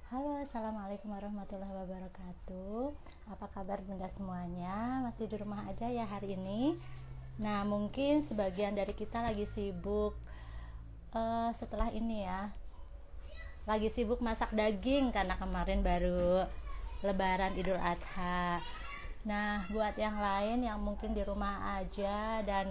Halo, assalamualaikum warahmatullahi wabarakatuh. Apa kabar bunda semuanya? Masih di rumah aja ya hari ini? Nah, mungkin sebagian dari kita lagi sibuk setelah ini ya. Lagi sibuk masak daging karena kemarin baru Lebaran Idul Adha. Nah, buat yang lain yang mungkin di rumah aja dan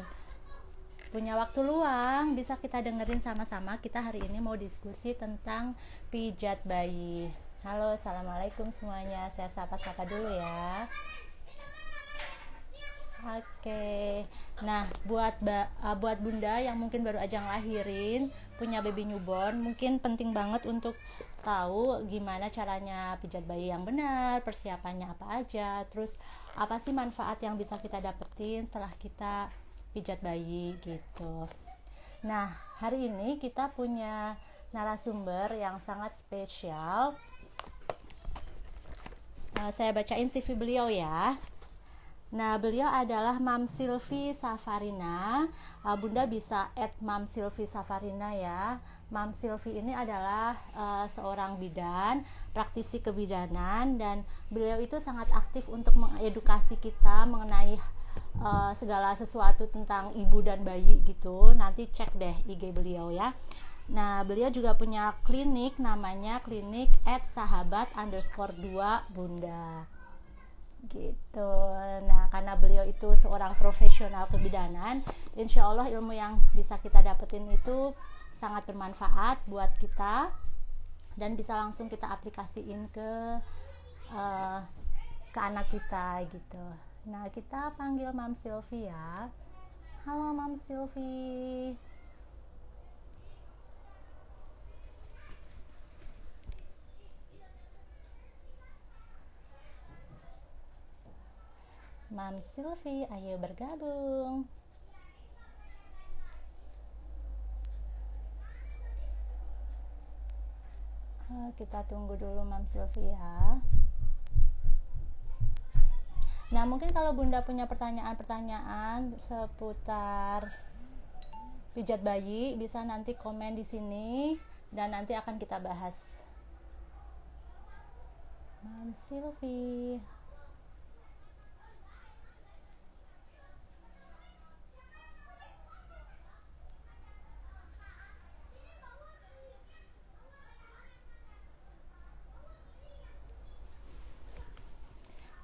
punya waktu luang, bisa kita dengerin sama-sama. Kita hari ini mau diskusi tentang pijat bayi. Halo, assalamualaikum semuanya. Saya sapa-sapa dulu ya. Oke. Nah, buat bunda yang mungkin baru aja ngelahirin, punya baby newborn, mungkin penting banget untuk tahu gimana caranya pijat bayi yang benar, persiapannya apa aja, terus apa sih manfaat yang bisa kita dapetin setelah kita pijat bayi gitu. Nah, hari ini kita punya narasumber yang sangat spesial. Saya bacain CV beliau ya. Nah, beliau adalah Mam Silvi Safarina. Bunda bisa add Mam Silvi Safarina ya. Mam Silvi ini adalah seorang bidan, praktisi kebidanan, dan beliau itu sangat aktif untuk mengedukasi kita mengenai segala sesuatu tentang ibu dan bayi gitu. Nanti cek deh IG beliau ya. Nah, beliau juga punya klinik, namanya klinik @sahabat_2 Bunda gitu. Nah, karena beliau itu seorang profesional kebidanan, insya Allah ilmu yang bisa kita dapetin itu sangat bermanfaat buat kita dan bisa langsung kita aplikasiin uh, ke anak kita gitu. Nah, kita panggil Mam Silvi ya. Halo Mam Silvi. Mam Silvi, ayo bergabung. Kita tunggu dulu Mam Silvi ya. Nah, mungkin kalau Bunda punya pertanyaan-pertanyaan seputar pijat bayi, bisa nanti komen di sini dan nanti akan kita bahas. Mam Silvi.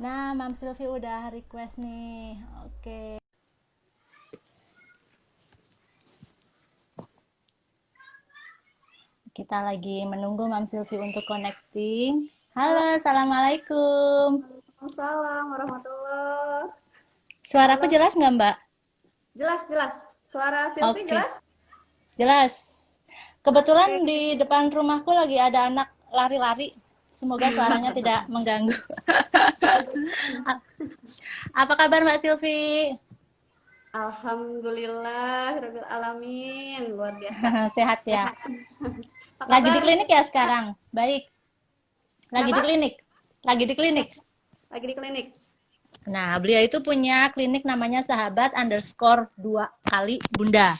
Nah, Mam Silvi udah request nih. Oke. Kita lagi menunggu Mam Silvi untuk connecting. Halo, Halo, assalamualaikum. Waalaikumsalam warahmatullah. Suaraku Halo, jelas nggak Mbak? jelas jelas. Suara Silvi Oke, jelas? jelas. Oke. Kebetulan di depan rumahku lagi ada anak lari-lari. Semoga suaranya tidak mengganggu. Apa kabar Mbak Silvi? Alhamdulillah, Rabbil Alamin. Luar biasa. Sehat ya? Sehat. Apa Lagi di kabar? klinik ya sekarang? Baik. Lagi di Kenapa? klinik. Lagi di Ya, klinik. lagi di klinik. Nah, beliau itu punya klinik namanya sahabat_2 kali Bunda.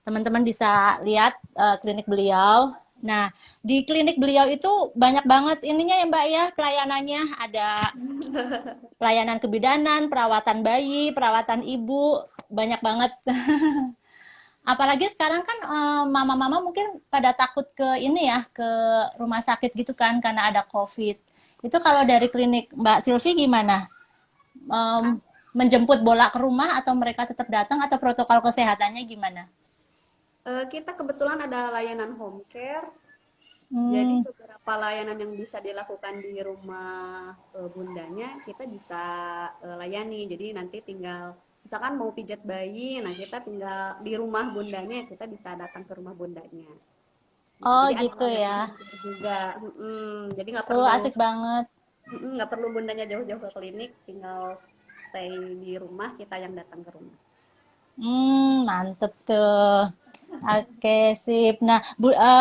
Teman-teman bisa lihat klinik beliau. Nah, di klinik beliau itu banyak banget ininya ya Mbak ya, pelayanannya. Ada pelayanan kebidanan, perawatan bayi, perawatan ibu, banyak banget. Apalagi sekarang kan mama-mama mungkin pada takut ke ini ya, ke rumah sakit gitu kan karena ada COVID. Itu kalau dari klinik Mbak Silvi gimana? Ah, Menjemput bola ke rumah atau mereka tetap datang atau protokol kesehatannya gimana? kita kebetulan ada layanan home care. Jadi Hmm. beberapa layanan yang bisa dilakukan di rumah bundanya kita bisa layani. Jadi nanti tinggal misalkan mau pijat bayi, nah kita tinggal di rumah bundanya kita bisa datang ke rumah bundanya. Gitu. Oh Jadi ada gitu layanan ya. home care juga. Jadi Asik banget. nggak perlu bundanya jauh-jauh ke klinik, tinggal stay di rumah kita yang datang ke rumah. Mantep tuh. Oke, sip. Nah,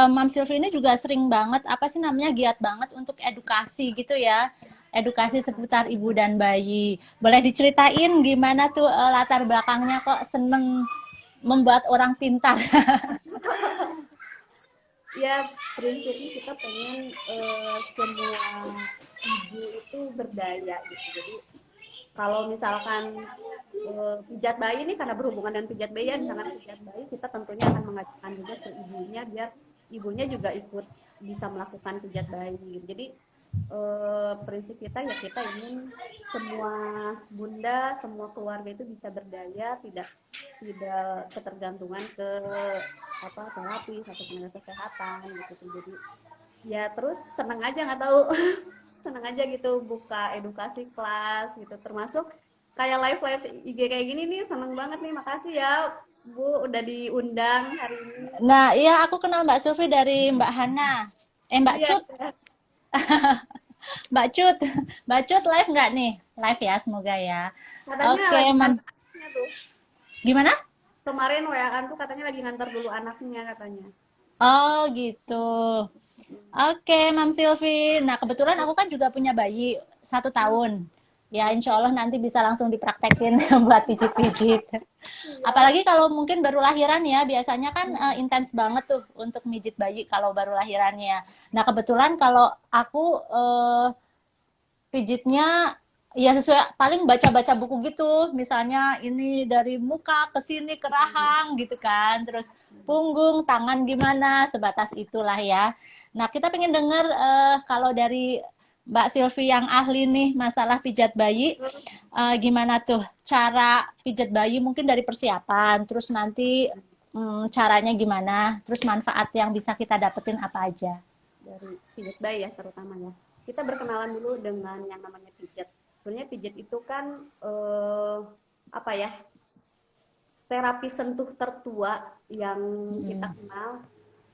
Mam Silvi ini juga sering banget, apa sih namanya, giat banget untuk edukasi gitu ya. Edukasi seputar ibu dan bayi. Boleh diceritain gimana tuh latar belakangnya kok seneng membuat orang pintar? Ya prinsipnya kita pengen semua ibu itu berdaya gitu. Jadi kalau misalkan pijat bayi ini karena berhubungan dengan pijat bayi ya, misalkan pijat bayi kita tentunya akan mengajarkan juga ke ibunya biar ibunya juga ikut bisa melakukan pijat bayi gitu. Jadi prinsip kita ya kita ingin semua bunda, semua keluarga itu bisa berdaya, tidak tidak ketergantungan ke apa terapis atau tenaga kesehatan gitu. Jadi ya terus senang aja nggak tahu senang aja gitu buka edukasi kelas gitu termasuk kayak live live IG kayak gini nih seneng banget nih makasih ya Bu udah diundang hari ini. Nah, iya aku kenal Mbak Sylvie dari Mbak Hana. Mbak Iya Cut, Mbak Cut, Mbak Cut live nggak nih? Live ya, semoga ya. katanya Oke, lagi ngantar anaknya tuh gimana? kemarin WA-an tuh katanya lagi ngantar dulu anaknya katanya. Oh, gitu. Oke, Mam Silvi. Nah, kebetulan aku kan juga punya bayi 1 tahun. Ya, insya Oke Allah nanti bisa langsung dipraktekin buat pijit-pijit. siap. Apalagi kalau mungkin baru lahiran ya, biasanya kan intens banget tuh untuk mijit bayi kalau baru lahirannya. Nah, kebetulan kalau aku pijitnya ya sesuai paling baca-baca buku gitu. Misalnya ini dari muka ke sini ke rahang gitu kan. Terus punggung, tangan gimana, sebatas itulah ya. Nah, kita pengen dengar kalau dari Mbak Silvi yang ahli nih masalah pijat bayi, gimana tuh cara pijat bayi mungkin dari persiapan, terus nanti caranya gimana, terus manfaat yang bisa kita dapetin apa aja. Dari pijat bayi ya terutama ya kita berkenalan dulu dengan yang namanya pijat sebenarnya pijat itu kan apa ya terapi sentuh tertua yang kita Mm. kenal,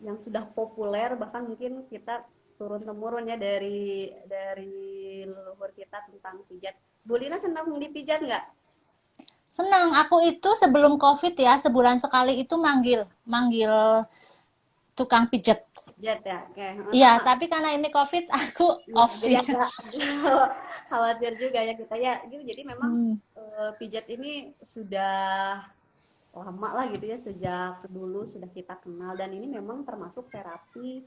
yang sudah populer bahkan mungkin kita turun temurun ya dari leluhur kita tentang pijat. Bu Lina senang dipijat nggak? Senang, aku itu sebelum COVID ya, sebulan sekali itu manggil, manggil tukang pijet. Pijat ya, oke Iya, sama. tapi karena ini COVID, aku Ya, off jadi sih. agak khawatir juga ya kita ya gitu. Jadi memang Hmm. pijat ini sudah lama lah gitu ya sejak dulu sudah kita kenal dan ini memang termasuk terapi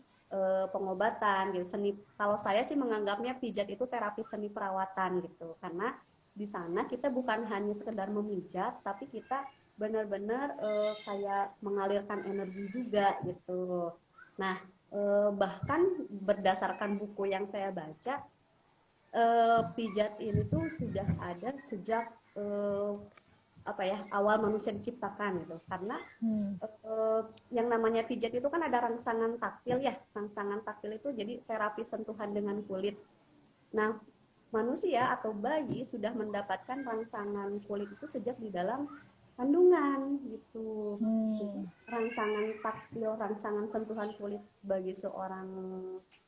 pengobatan gitu seni kalau saya sih menganggapnya pijat itu terapi seni perawatan gitu karena di sana kita bukan hanya sekedar memijat tapi kita benar-benar kayak mengalirkan energi juga gitu nah bahkan berdasarkan buku yang saya baca pijat ini tuh sudah ada sejak eh, apa ya awal manusia diciptakan gitu karena Hmm. yang namanya pijat itu kan ada rangsangan taktil ya rangsangan taktil itu jadi terapi sentuhan dengan kulit nah manusia atau bayi sudah mendapatkan rangsangan kulit itu sejak di dalam kandungan gitu jadi Hmm. rangsangan taktil rangsangan sentuhan kulit bagi seorang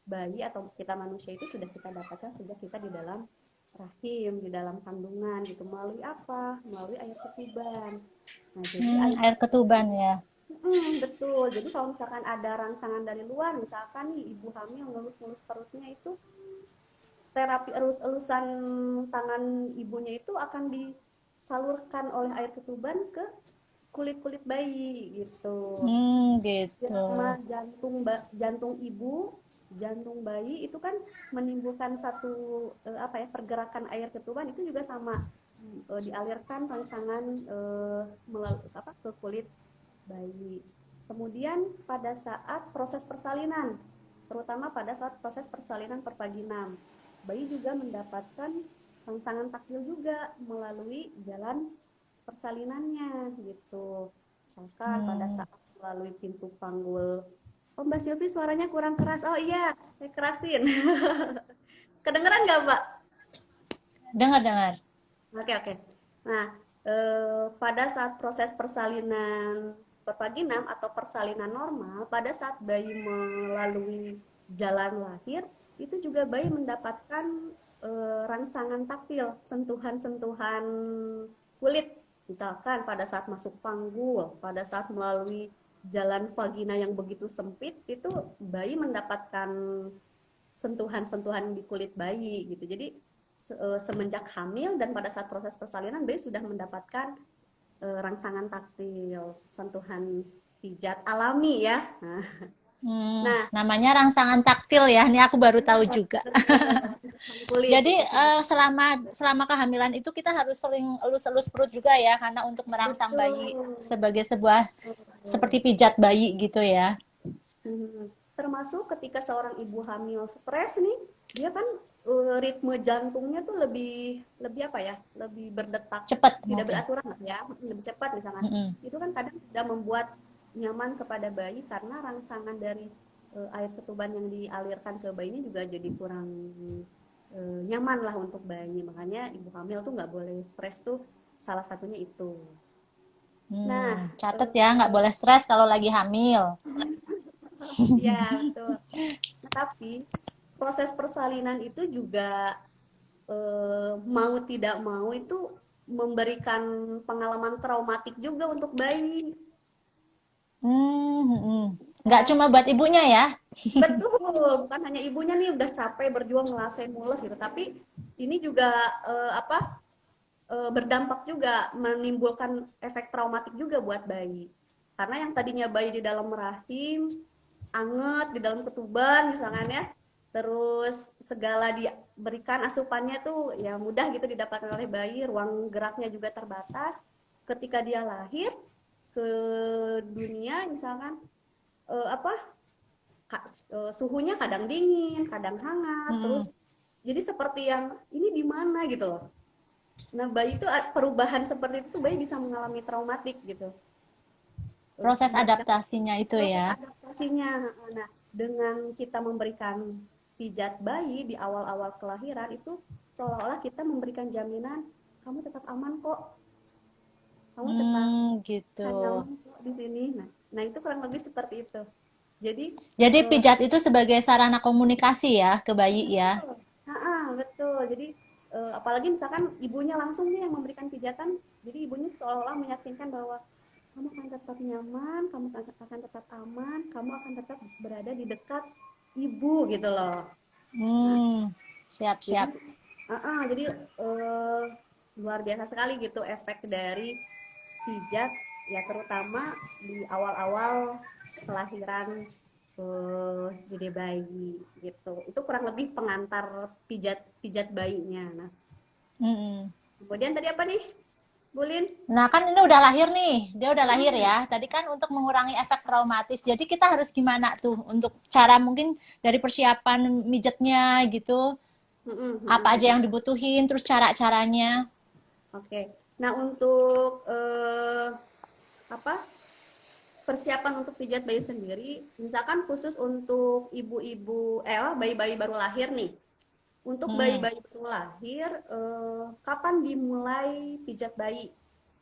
bayi atau kita manusia itu sudah kita dapatkan sejak kita di dalam rahim di dalam kandungan gitu melalui apa melalui air ketuban nah jadi air Air ketuban ya. betul jadi kalau misalkan ada rangsangan dari luar misalkan nih ibu hamil ngelus-ngelus perutnya itu terapi elus-elusan tangan ibunya itu akan disalurkan oleh air ketuban ke kulit-kulit bayi gitu Gitu. irama jantung ibu jantung bayi itu kan menimbulkan satu apa ya pergerakan air ketuban itu juga sama dialirkan rangsangan melalui apa ke kulit bayi. Kemudian pada saat proses persalinan, terutama pada saat proses persalinan perpaginam, bayi juga mendapatkan rangsangan taktil juga melalui jalan persalinannya gitu. Misalkan pada Hmm. saat melalui pintu panggul. Oh Mbak Silvi suaranya kurang keras. Oh iya, saya kerasin. Kedengeran nggak Mbak? Dengar-dengar. Oke oke. Nah, pada saat proses persalinan perpaginam atau persalinan normal, pada saat bayi melalui jalan lahir, itu juga bayi mendapatkan rangsangan taktil, sentuhan-sentuhan kulit. Misalkan pada saat masuk panggul, pada saat melalui jalan vagina yang begitu sempit, itu bayi mendapatkan sentuhan-sentuhan di kulit bayi gitu. Jadi semenjak hamil dan pada saat proses persalinan bayi sudah mendapatkan rangsangan taktil, sentuhan pijat alami ya. Nah, Nah, Namanya rangsangan taktil ya. Ini aku baru tahu benar, juga. benar, sentuhan kulit Jadi itu sebenarnya. selama selama kehamilan itu kita harus sering elus-elus perut juga ya, karena untuk merangsang bayi Betul. sebagai sebuah Betul. seperti pijat bayi gitu ya. Mhm. Termasuk ketika seorang ibu hamil stres nih, dia kan ritme jantungnya tuh lebih lebih apa ya? Lebih berdetak Cepet tidak mungkin. beraturan lah ya, lebih cepat misalkan. Mm-mm. Itu kan kadang tidak membuat nyaman kepada bayi karena rangsangan dari air ketuban yang dialirkan ke bayinya juga jadi kurang nyaman lah untuk bayi. Makanya ibu hamil tuh nggak boleh stres tuh salah satunya itu. Nah, Catet ya, nggak eh, boleh stres kalau lagi hamil. ya betul. Nah, tapi proses persalinan itu juga mau tidak mau itu memberikan pengalaman traumatik juga untuk bayi. Nggak Ya, cuma buat ibunya ya. betul, bukan hanya ibunya nih udah capek berjuang ngelasain mules gitu, tapi ini juga apa berdampak juga menimbulkan efek traumatik juga buat bayi. Karena yang tadinya bayi di dalam rahim, anget di dalam ketuban misalkan ya, terus segala diberikan asupannya tuh ya mudah gitu didapatkan oleh bayi, ruang geraknya juga terbatas. Ketika dia lahir ke dunia misalkan apa suhunya kadang dingin, kadang hangat, terus Mm. jadi seperti yang ini di mana gitu loh. Nah, bayi itu perubahan seperti itu tuh bayi bisa mengalami traumatik gitu. Proses Dan adaptasinya itu proses ya. adaptasinya. Nah, dengan kita memberikan pijat bayi di awal-awal kelahiran itu seolah-olah kita memberikan jaminan kamu tetap aman kok, kamu tetap Gitu. bisa nyaman kok di sini. Nah itu kurang lebih seperti itu. Jadi Jadi eh, pijat itu sebagai sarana komunikasi ya ke bayi ya. betul, betul. Jadi apalagi misalkan ibunya langsung nih yang memberikan pijatan, jadi ibunya seolah-olah meyakinkan bahwa kamu akan tetap nyaman, kamu akan tetap aman, kamu akan tetap berada di dekat ibu gitu loh. Nah, jadi Siap-siap. jadi luar biasa sekali gitu efek dari pijat ya terutama di awal-awal kelahiran dede bayi gitu. Itu kurang lebih pengantar pijat pijat bayinya. Nah, Mm-mm. kemudian tadi apa nih, Bulin? Nah, kan ini udah lahir nih. Dia udah lahir Mm-mm. ya. Tadi kan untuk mengurangi efek traumatis. Jadi kita harus gimana tuh untuk cara mungkin dari persiapan mijetnya gitu. Mm-mm, Apa mm-mm, aja yang mm-mm. dibutuhin, terus cara-caranya. Oke. Nah, untuk apa persiapan untuk pijat bayi sendiri, misalkan khusus untuk ibu-ibu bayi-bayi baru lahir nih. Untuk Hmm. bayi-bayi baru lahir, kapan dimulai pijat bayi?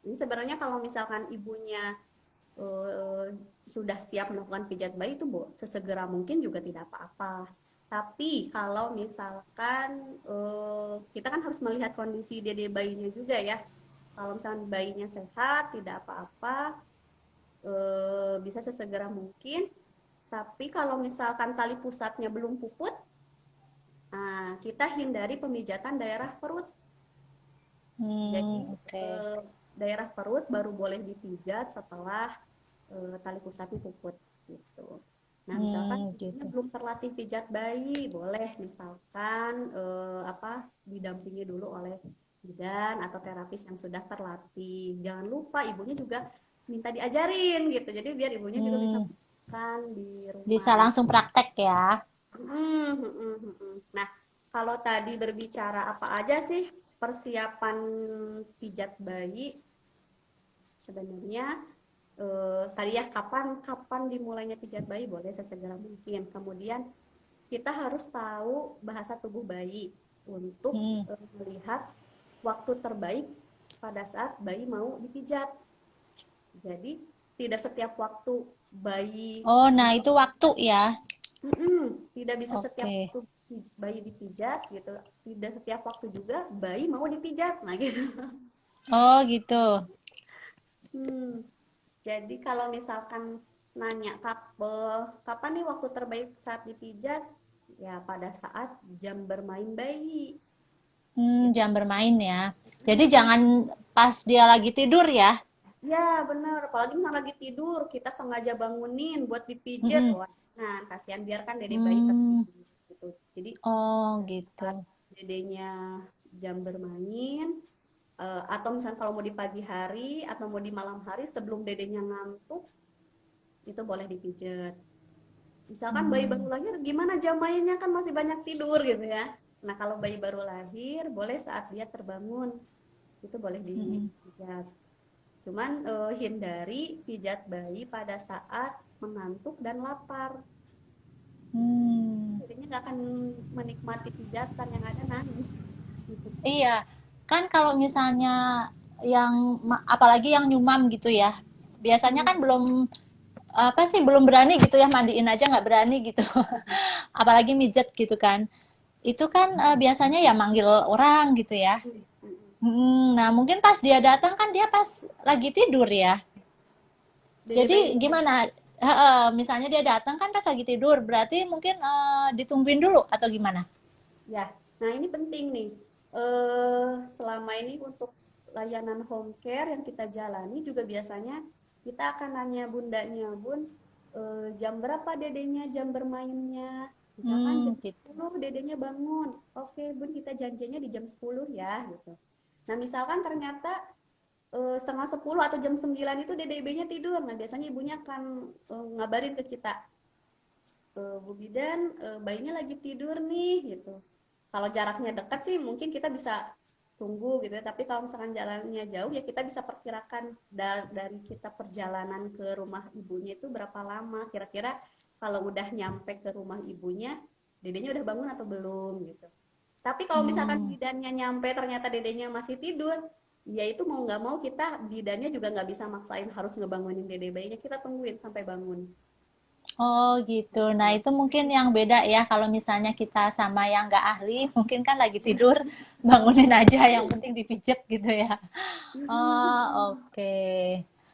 Ini sebenarnya kalau misalkan ibunya eh, sudah siap melakukan pijat bayi itu sesegera mungkin juga tidak apa-apa. Tapi kalau misalkan kita kan harus melihat kondisi dede bayinya juga ya. Kalau misalkan bayinya sehat, tidak apa-apa, bisa sesegera mungkin. Tapi kalau misalkan tali pusatnya belum puput, nah, kita hindari pemijatan daerah perut. Jadi Oke. daerah perut baru boleh dipijat setelah tali pusatnya puput gitu. Nah, misalkan ibunya Gitu. belum terlatih pijat bayi, boleh misalkan apa didampingi dulu oleh bidan atau terapis yang sudah terlatih. Jangan lupa ibunya juga minta diajarin gitu. Jadi biar ibunya juga bisa Hmm. makan di Bisa rumah. langsung praktek ya. Nah, kalau tadi berbicara apa aja sih persiapan pijat bayi, sebenarnya tadi ya kapan kapan dimulainya pijat bayi boleh sesegera mungkin. Kemudian kita harus tahu bahasa tubuh bayi untuk Hmm. melihat waktu terbaik pada saat bayi mau dipijat. Jadi tidak setiap waktu bayi Oh, nah bisa itu waktu ya. Tidak bisa setiap Oke. waktu bayi dipijat gitu, tidak setiap waktu juga bayi mau dipijat, nah gitu. Oh, gitu. Hmm, jadi kalau misalkan nanya kapan nih waktu terbaik saat dipijat, ya pada saat jam bermain bayi, gitu. Jam bermain ya. Jadi Hmm, jangan pas dia lagi tidur ya. ya benar, apalagi misalnya lagi tidur, kita sengaja bangunin buat dipijat, Mm-mm. wah Nah, kasihan biarkan dede bayi Hmm. tertidur gitu. Jadi Oh gitu. saat dedenya jam bermain, atau misalnya kalau mau di pagi hari atau mau di malam hari sebelum dedenya ngantuk, itu boleh dipijet. Misalkan bayi baru Hmm. lahir, gimana jam mainnya kan masih banyak tidur gitu ya. Nah, kalau bayi baru lahir, boleh saat dia terbangun, itu boleh Mm-mm. dipijat. Cuman hindari pijat bayi pada saat mengantuk dan lapar. Hmm. Jadinya nggak akan menikmati pijatan, yang ada nangis. Gitu. Iya, kan kalau misalnya apalagi yang nyumam gitu ya, biasanya kan Hmm. belum apa sih belum berani gitu ya mandiin aja nggak berani gitu, apalagi mijet gitu kan. Itu kan biasanya ya manggil orang gitu ya. Hmm. Hmm. Nah mungkin pas dia datang kan dia pas lagi tidur ya. Dede Jadi bayi ya. gimana? Misalnya dia datang kan pas lagi tidur, berarti mungkin ditungguin dulu atau gimana? Ya, nah ini penting nih. Selama ini untuk layanan home care yang kita jalani juga biasanya kita akan nanya bundanya, Bun, jam berapa dedenya jam bermainnya? Misalkan jam Gitu. 10 dedenya bangun. Oke, Bun, kita janjinya di jam 10 ya, gitu. Nah, misalkan ternyata setengah 10 atau jam 9 itu dede bayinya tidur. Nah, biasanya ibunya akan ngabarin ke kita, Bu Bidan, bayinya lagi tidur nih, gitu. Kalau jaraknya dekat sih mungkin kita bisa tunggu gitu ya. Tapi kalau misalkan jalannya jauh ya kita bisa perkirakan dari kita perjalanan ke rumah ibunya itu berapa lama. Kira-kira kalau udah nyampe ke rumah ibunya, dedenya udah bangun atau belum gitu. Tapi kalau misalkan Hmm. bidannya nyampe ternyata dedenya masih tidur, ya itu mau nggak mau kita bidannya juga nggak bisa maksain harus ngebangunin dede bayinya. Kita tungguin sampai bangun. Oh gitu. Nah itu mungkin yang beda ya kalau misalnya kita sama yang nggak ahli, mungkin kan lagi tidur, bangunin aja, yang penting dipijet gitu ya. Oh oke.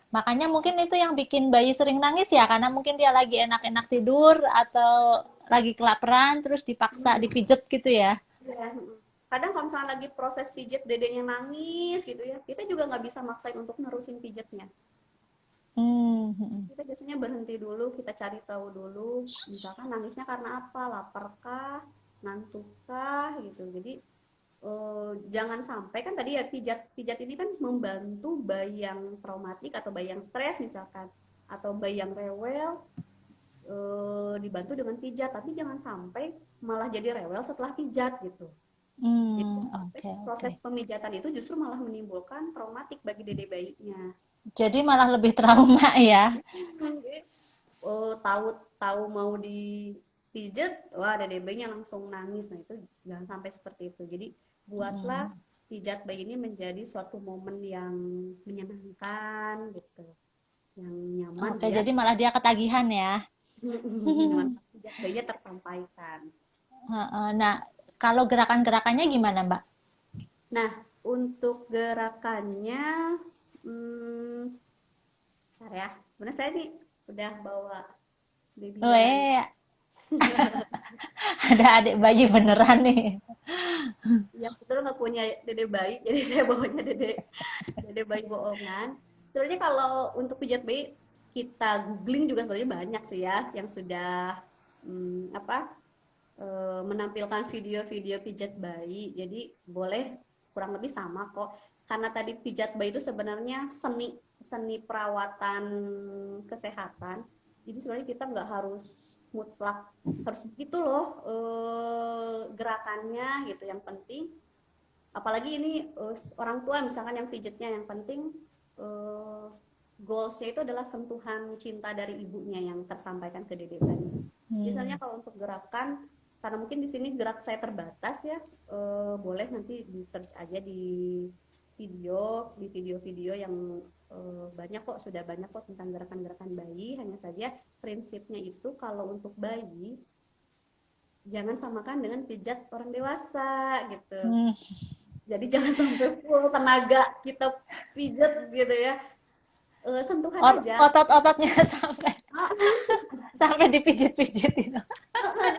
Makanya mungkin itu yang bikin bayi sering nangis ya, karena mungkin dia lagi enak-enak tidur atau lagi kelaparan, terus dipaksa dipijet gitu ya. Iya, kadang kalau misalnya lagi proses pijet dedenya nangis gitu ya, kita juga nggak bisa maksain untuk nerusin pijetnya. Hmm. Hmm. Kita biasanya berhenti dulu, kita cari tahu dulu, misalkan nangisnya karena apa, lapar kah, ngantuk kah, gitu. Jadi jangan sampai kan tadi ya pijat ini kan membantu bayi yang traumatik atau bayi yang stres misalkan, atau bayi yang rewel, dibantu dengan pijat, tapi jangan sampai malah jadi rewel setelah pijat gitu. Jadi Hmm. sampai Oke oke. proses pemijatan itu justru malah menimbulkan traumatik bagi dede bayinya. Jadi malah lebih trauma ya. Jadi, tahu tahu mau dipijet, wah dede bayinya langsung nangis. Nah itu jangan sampai seperti itu. Jadi buatlah Hmm. pijat bayi ini menjadi suatu momen yang menyenangkan gitu, yang nyaman Oke, biar jadi malah dia ketagihan ya. manfaat pijat bayinya tersampaikan. Heeh. Nah, kalau gerakan-gerakannya gimana, Mbak? Nah, untuk gerakannya, hmm, bentar ya. Sebenarnya saya nih udah bawa baby dalam. Weh, ada adik bayi beneran nih. Yang betul nggak punya dede bayi, jadi saya bawanya dede dede bayi bohongan. Sebenarnya kalau untuk pijat bayi, kita googling juga sebenarnya banyak sih ya yang sudah apa menampilkan video-video pijat bayi. Jadi boleh kurang lebih sama kok. Karena tadi pijat bayi itu sebenarnya seni seni perawatan kesehatan. Jadi sebenarnya kita nggak harus mutlak harus begitu loh gerakannya gitu. Yang penting, apalagi ini orang tua misalkan yang pijatnya, yang penting uh, goalsnya itu adalah sentuhan cinta dari ibunya yang tersampaikan ke dede bayi. Biasanya Hmm. kalau untuk gerakan, karena mungkin di sini gerak saya terbatas ya, boleh nanti di search aja di video-video yang banyak kok, sudah banyak kok tentang gerakan-gerakan bayi. Hanya saja prinsipnya itu kalau untuk bayi jangan samakan dengan pijat orang dewasa gitu. Hmm. Jadi jangan sampai full tenaga kita pijat gitu ya. Sentuhan aja. Otot-ototnya sampai sampai dipijit-pijit itu.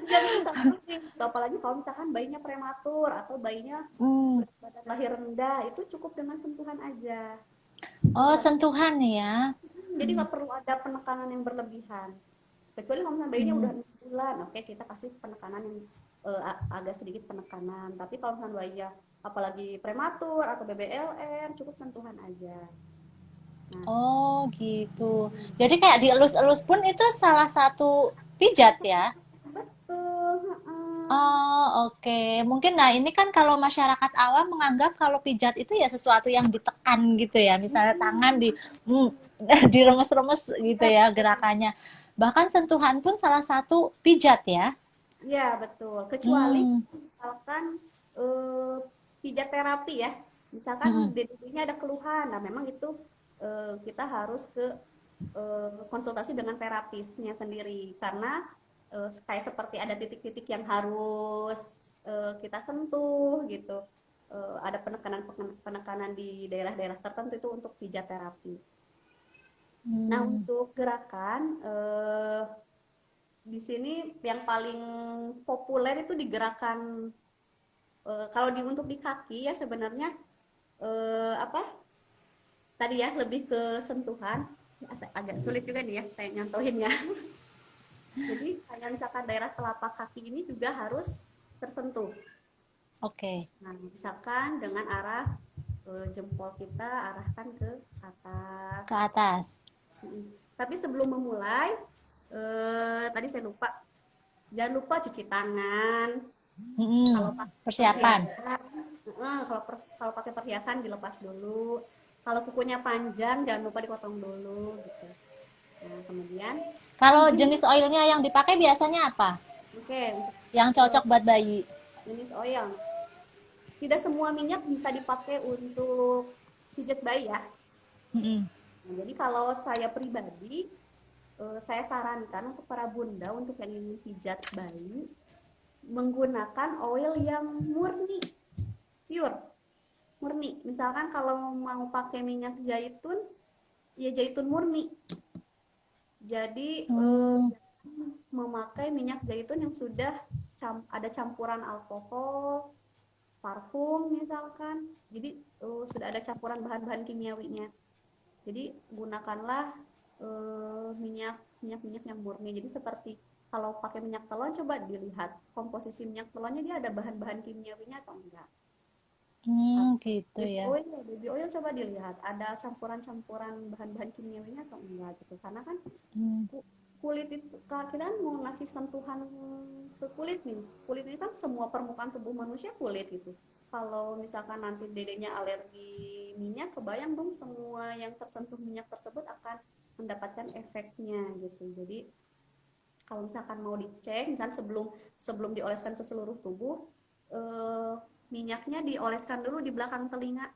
Jangan sampai, apalagi kalau misalkan bayinya prematur atau bayinya Hmm. berat badan lahir rendah, itu cukup dengan sentuhan aja. Oh, Sentuhan. sentuhan ya. Jadi nggak perlu ada penekanan yang berlebihan. Kecuali kalau misalnya bayinya Hmm. udah 6 bulan, oke kita kasih penekanan yang agak sedikit penekanan. Tapi kalau misalnya bayinya apalagi prematur atau BBLR, cukup sentuhan aja. Nah, Oh, gitu. Jadi kayak dielus-elus pun itu salah satu pijat ya? betul. Heeh. Oh, oke. Mungkin nah ini kan kalau masyarakat awam menganggap kalau pijat itu ya sesuatu yang ditekan gitu ya. Misalnya tangan di hmm, diremes-remes gitu Iya, ya betul. gerakannya. Bahkan sentuhan pun salah satu pijat ya. Iya, betul. Kecuali Hmm. misalkan eh, pijat terapi ya. Misalkan Mm-mm. dedenya ada keluhan. Nah, memang itu kita harus ke konsultasi dengan terapisnya sendiri karena kayak seperti ada titik-titik yang harus kita sentuh gitu. Ada penekanan di daerah-daerah tertentu itu untuk pijat terapi. Nah, Hmm. untuk gerakan di sini yang paling populer itu di gerakan kalau untuk di kaki ya sebenarnya apa tadi ya lebih ke sentuhan. Agak sulit juga nih ya saya nyontohin ya. Jadi kayak misalkan daerah telapak kaki ini juga harus tersentuh. Oke. Nah, misalkan dengan arah jempol kita arahkan ke atas. Ke atas. Tapi sebelum memulai, tadi saya lupa, jangan lupa cuci tangan. Kalau Mm-mm. pakai Persiapan. perhiasan, kalau pakai perhiasan dilepas dulu. Kalau kukunya panjang, jangan lupa dipotong dulu gitu. Nah, kemudian Kalau izin, jenis oilnya yang dipakai biasanya apa? oke, untuk Yang cocok buat bayi. jenis oil. Tidak semua minyak bisa dipakai untuk pijat bayi ya. Mm-mm. Nah, jadi kalau saya pribadi, saya sarankan untuk para bunda untuk yang ingin pijat bayi menggunakan oil yang murni, pure, murni. Misalkan kalau mau pakai minyak zaitun, ya zaitun murni. Jadi Hmm. memakai minyak zaitun yang sudah ada campuran alkohol, parfum misalkan. Jadi sudah ada campuran bahan-bahan kimiawinya. Jadi gunakanlah minyak yang murni. Jadi seperti kalau pakai minyak telon coba dilihat komposisi minyak telonnya dia ada bahan-bahan kimiawinya atau enggak. Gitu ya. Baby oil coba dilihat ada campuran-campuran bahan-bahan kimiawinya atau enggak gitu. Karena kan Hmm. kulit itu kalau kita kan mau ngasih sentuhan ke kulit nih. Kulit ini kan semua permukaan tubuh manusia kulit itu. Kalau misalkan nanti dedenya alergi minyak, kebayang dong semua yang tersentuh minyak tersebut akan mendapatkan efeknya gitu. Jadi kalau misalkan mau dicek, misalkan sebelum sebelum dioleskan ke seluruh tubuh, eh, minyaknya dioleskan dulu di belakang telinga,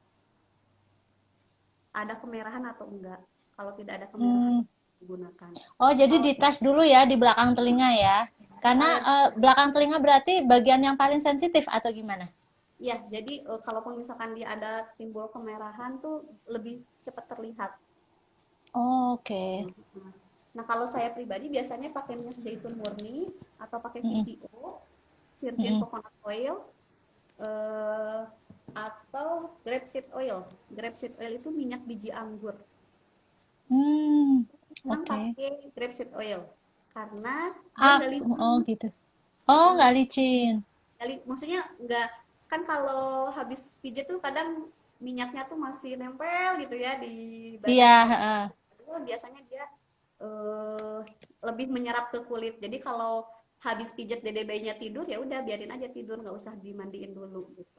ada kemerahan atau enggak. Kalau tidak ada kemerahan, Hmm. digunakan. Oh, jadi Kalau dites dulu ya di belakang telinga ya. tes Karena alergi, belakang telinga berarti bagian yang paling sensitif atau gimana? ya jadi kalaupun misalkan dia ada timbul kemerahan tuh lebih cepat terlihat. Oh, oke. Nah, kalau saya pribadi biasanya pakai minyak zaitun murni atau pakai Mm-mm. VCO, Virgin Mm-mm. Coconut Oil, eh, atau grapeseed oil. Grapeseed oil itu minyak biji anggur. Hmm, Saya senang oke. pakai grapeseed oil karena dia nggak Oh licin. gitu. Oh, nggak licin. Maksudnya nggak kan kalau habis pijat tuh kadang minyaknya tuh masih nempel gitu ya di Iya, badan kita. heeh. Itu biasanya dia eh, lebih menyerap ke kulit. Jadi kalau habis pijat dede bayinya tidur ya udah biarin aja tidur nggak usah dimandiin dulu gitu.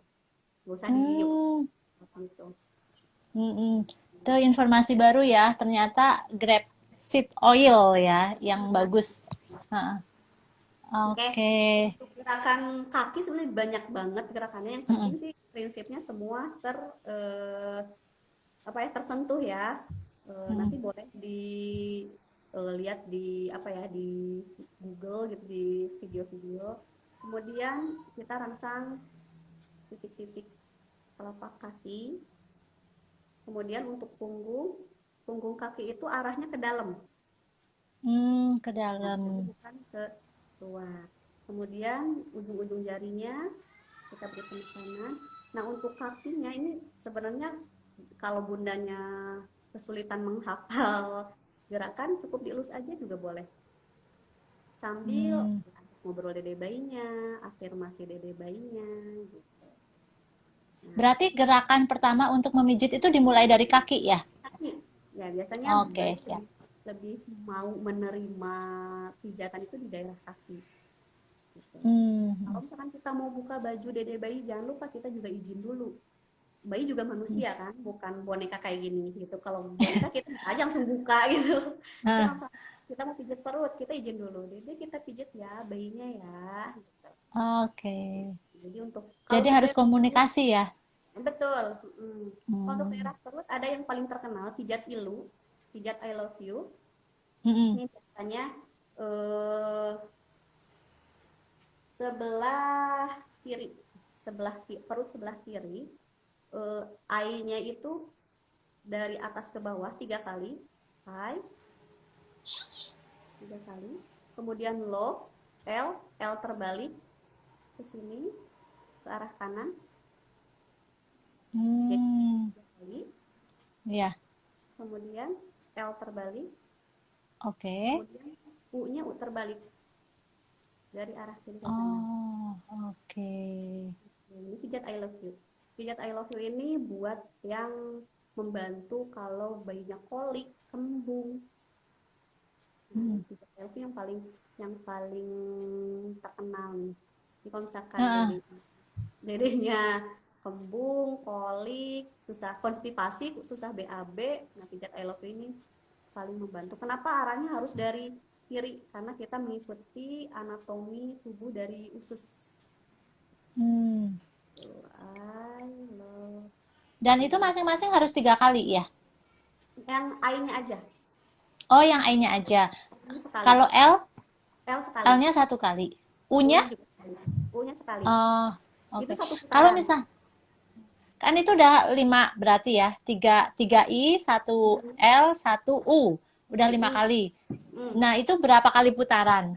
Nggak usah di Hmm, gitu. mm-mm. Itu informasi baru ya. Ternyata grapeseed oil ya yang bagus. Heeh. Oke, Oke. untuk gerakan kaki sebenarnya banyak banget gerakannya. Yang penting Mm-mm. sih prinsipnya semua eh, apa ya tersentuh ya. Mm-mm. Nanti boleh lihat di apa ya di Google gitu di video-video. Kemudian kita rangsang titik-titik telapak kaki. Kemudian untuk punggung, punggung kaki itu arahnya ke dalam. Ke Nah, dalam. jadi bukan ke luar. Kemudian ujung-ujung jarinya kita beri penekanan. Nah, untuk kakinya ini sebenarnya kalau bundanya kesulitan menghafal gerakan, cukup dielus aja juga boleh. sambil Hmm. ngobrol dede bayinya, afirmasi dede bayinya gitu. Nah, Berarti gerakan pertama untuk memijit itu dimulai dari kaki ya? kaki ya biasanya Oke, bayi siap. lebih mau menerima pijatan itu di daerah kaki gitu. Kalau Hmm. misalkan kita mau buka baju dede bayi, jangan lupa kita juga izin dulu. Bayi juga Hmm. manusia kan, bukan boneka kayak gini gitu. Kalau boneka kita bisa aja langsung buka gitu. Tapi kalau Nah, misalkan kita mau pijat perut, kita izin dulu. Dede kita pijat ya bayinya ya. Gitu. oke. Jadi kalau Jadi untuk harus daerah perut, komunikasi ya? betul. Kalau untuk Hmm. daerah perut ada yang paling terkenal pijat ilu, pijat I love you. Hmm. Ini biasanya eh, sebelah kiri, perut sebelah kiri, I-nya itu dari atas ke bawah 3 kali, I 3 kali, kemudian low, L terbalik ke sini ke arah kanan, jadi Hmm. 3 kali, Ya, kemudian L terbalik, oke. kemudian U-nya U terbalik dari arah kiri ke kanan. Oh, oke. Ini pijat I love you. Pijat I love you ini buat yang membantu kalau bayinya kolik, kembung. Nah, Hmm. pijat I love you yang paling terkenal nih. Jadi kalau misalkan Ah, dedenya kembung, kolik, susah konstipasi, susah BAB, nah pijat I love you ini paling membantu. Kenapa arahnya harus dari kiri? Karena kita mengikuti anatomi tubuh dari usus. hmm. Tuh, I love Dan itu you. masing-masing harus 3 kali ya? Yang I-nya aja, Oh, yang I-nya aja. I-nya sekali, Kalau L, L sekali, L-nya 1 kali. U-nya? U-nya juga sekali, U-nya sekali. Oh, Itu oke. satu Kalau putaran. misal, kan itu udah 5 berarti ya. Tiga I, satu Mm, L, satu U. Udah lima mm, kali. mm. Nah, itu berapa kali putaran?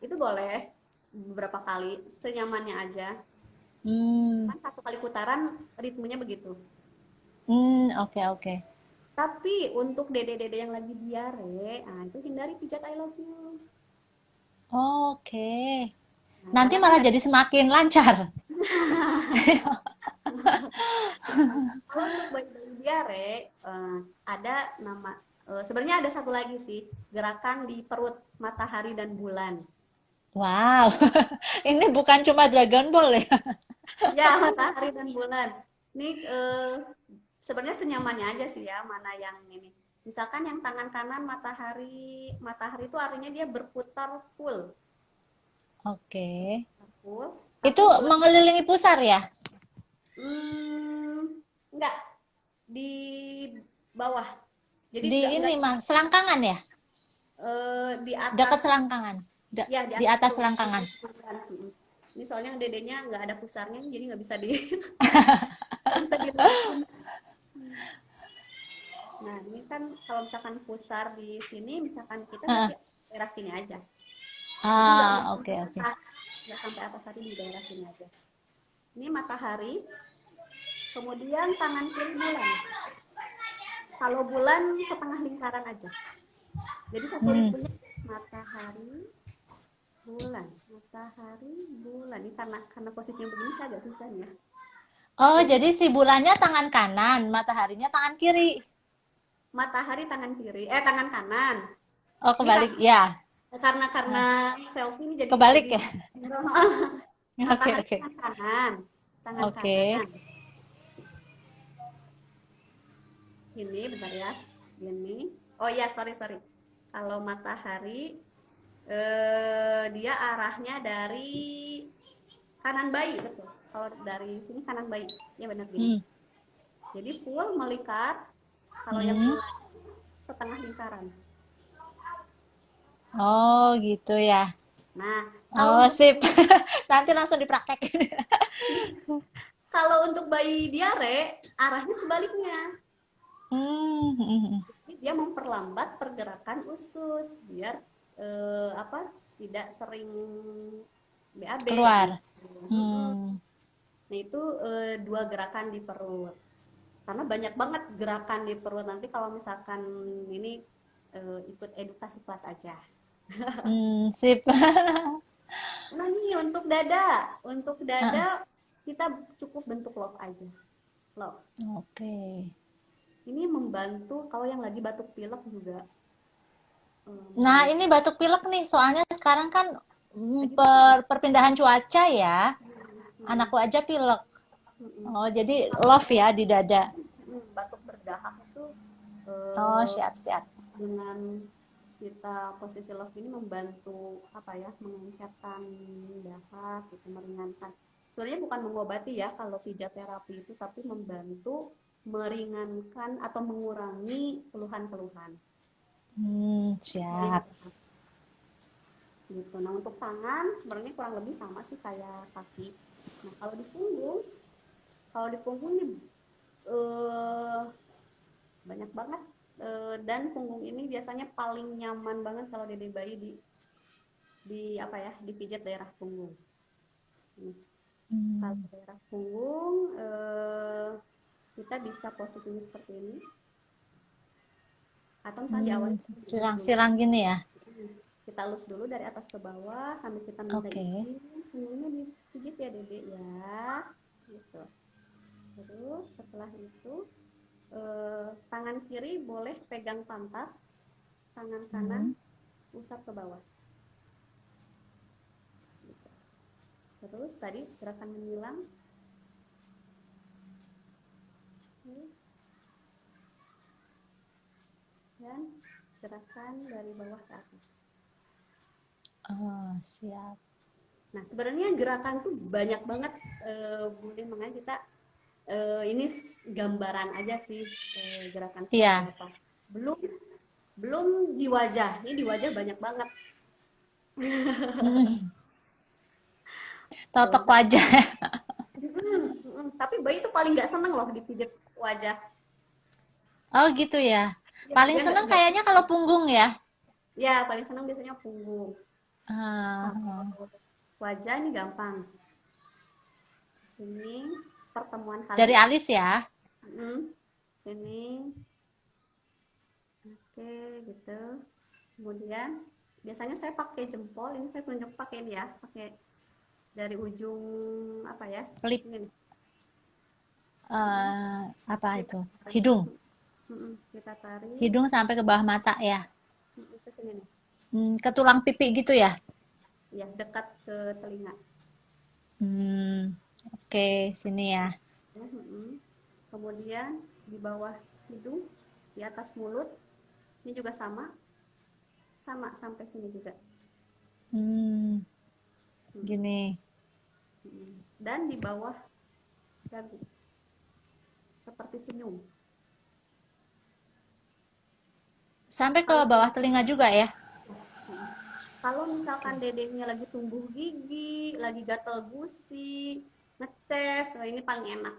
Itu boleh beberapa kali, senyamannya aja. Hmm, Kan 1 kali putaran ritmenya begitu. oke, oke. Tapi untuk dede-dede yang lagi diare, nah itu hindari pijat I love you. Oke. Nah, Nanti karena kan malah jadi semakin lancar. kalau untuk bayi-bayi diare, ada sebenarnya ada satu lagi sih, gerakan di perut matahari dan bulan. Wow, ini bukan cuma Dragon Ball ya. Ya, matahari dan bulan. Ini sebenarnya senyamannya aja sih ya, mana yang ini. Misalkan yang tangan kanan matahari, matahari itu artinya dia berputar full, Oke. full. Itu Tapi bulan, mengelilingi pusar ya? enggak di bawah. Jadi Di enggak ini mah selangkangan ya? di Dekat atas, selangkangan. ya di Di atas atas perut. selangkangan. Ini soalnya dedenya nggak ada pusarnya, jadi nggak bisa nggak bisa dilihatin. Nah, ini kan kalau misalkan pusar di sini, misalkan kita berarti Heeh. daerah sini aja. Jadi Ah, oke, oke. nggak sampai atas tadi di daerah sini aja. Ini matahari, kemudian tangan kiri bulan. Kalau bulan setengah lingkaran aja. Jadi satu Hmm. ritmenya matahari, bulan. Ini karena posisi yang begini saya agak susah nih ya. Oh, Jadi jadi si bulannya tangan kanan, mataharinya tangan kiri. matahari tangan kanan. Oh, Ini kebalik. Ya. karena Nah, selfie ini jadi kebalik ya? Oke, matahari oke. tangan Oke. kanan. Ini bentar ya, ini. Oh ya, sorry. Kalau matahari, dia arahnya dari kanan bayi, betul. Kalau dari sini kanan bayi, ya benar gini. Hmm. Jadi full melingkar. Kalau yang Hmm. bulan setengah lingkaran. Oh, gitu ya. Nah, kalau Oh, untuk sip. Nanti langsung dipraktekin. kalau untuk bayi diare, arahnya sebaliknya. Hmm. Hmm, hmm. Jadi dia memperlambat pergerakan usus biar tidak sering BAB Keluar. gitu. Hmm. Nah itu 2 gerakan di perut. Karena banyak banget gerakan di perut nanti kalau misalkan ini ikut edukasi kelas aja. Sip. Nah nih untuk Heeh. dada kita cukup bentuk love aja. Love. Oke. Ini membantu kalau yang lagi batuk pilek juga Nah, membantu. ini batuk pilek nih, soalnya sekarang kan Lagi musim ya. perpindahan cuaca ya. Hmm, Anakku aja pilek. hmm. Oh, jadi love Kalau ya di dada. batuk berdahak itu Oh, eh, siap-siap. dengan kita posisi love ini membantu apa ya mengencetkan dahak gitu meringankan sebenarnya bukan mengobati ya kalau pijat terapi itu tapi membantu meringankan atau mengurangi keluhan-keluhan Siap. meringankan gitu. Nah untuk tangan sebenarnya kurang lebih sama sih kayak kaki. Nah kalau di punggung nih eh, banyak banget dan punggung ini biasanya paling nyaman banget kalau dede bayi di apa ya dipijat daerah punggung. Nih, kalau Hmm, daerah punggung kita bisa posisinya seperti ini atau misalnya di awal dielus dulu. silang-silang gini ya. Kita elus dulu dari atas ke bawah sambil kita minta Oke. izin punggungnya dipijit ya dede ya gitu. Terus setelah itu tangan kiri boleh pegang pantat, tangan kanan Hmm. usap ke bawah. Gitu. Terus tadi gerakan menyilang, dan gerakan dari bawah ke atas. Oh, siap. Nah, sebenarnya gerakan tuh banyak banget, Budi, makanya kita ini gambaran aja sih gerakan seperti Iya. apa. Belum belum di wajah, ini di wajah banyak banget. Hmm, Tuh, totok wajah. tapi bayi itu paling nggak seneng loh dipijat wajah. Oh, gitu ya. Ya, Paling dia seneng nggak kayaknya kalau punggung ya. ya paling seneng biasanya punggung. Ah, Kalau wajah ini gampang. Sini pertemuan dari halus. alis ya. Sini, oke gitu. Kemudian biasanya saya pakai jempol, ini saya tunjuk pakai ini ya, pakai dari ujung apa ya? Lip, Ini nih. apa Kita itu? tarik, Hidung. kita tarik Hidung sampai ke bawah mata ya. ke sini nih. Ke tulang pipi gitu ya. Ya, dekat ke telinga. Hmm, oke, sini ya. Ya, kemudian di bawah hidung, di atas mulut, ini juga sama, sama sampai sini juga. Hmm, Mm-mm. gini. Dan di bawah dagu, seperti senyum. Sampai ke Kalau bawah telinga juga ya. Kalau misalkan Oke. dedenya lagi tumbuh gigi, lagi gatel gusi, ngeces, nah ini paling enak.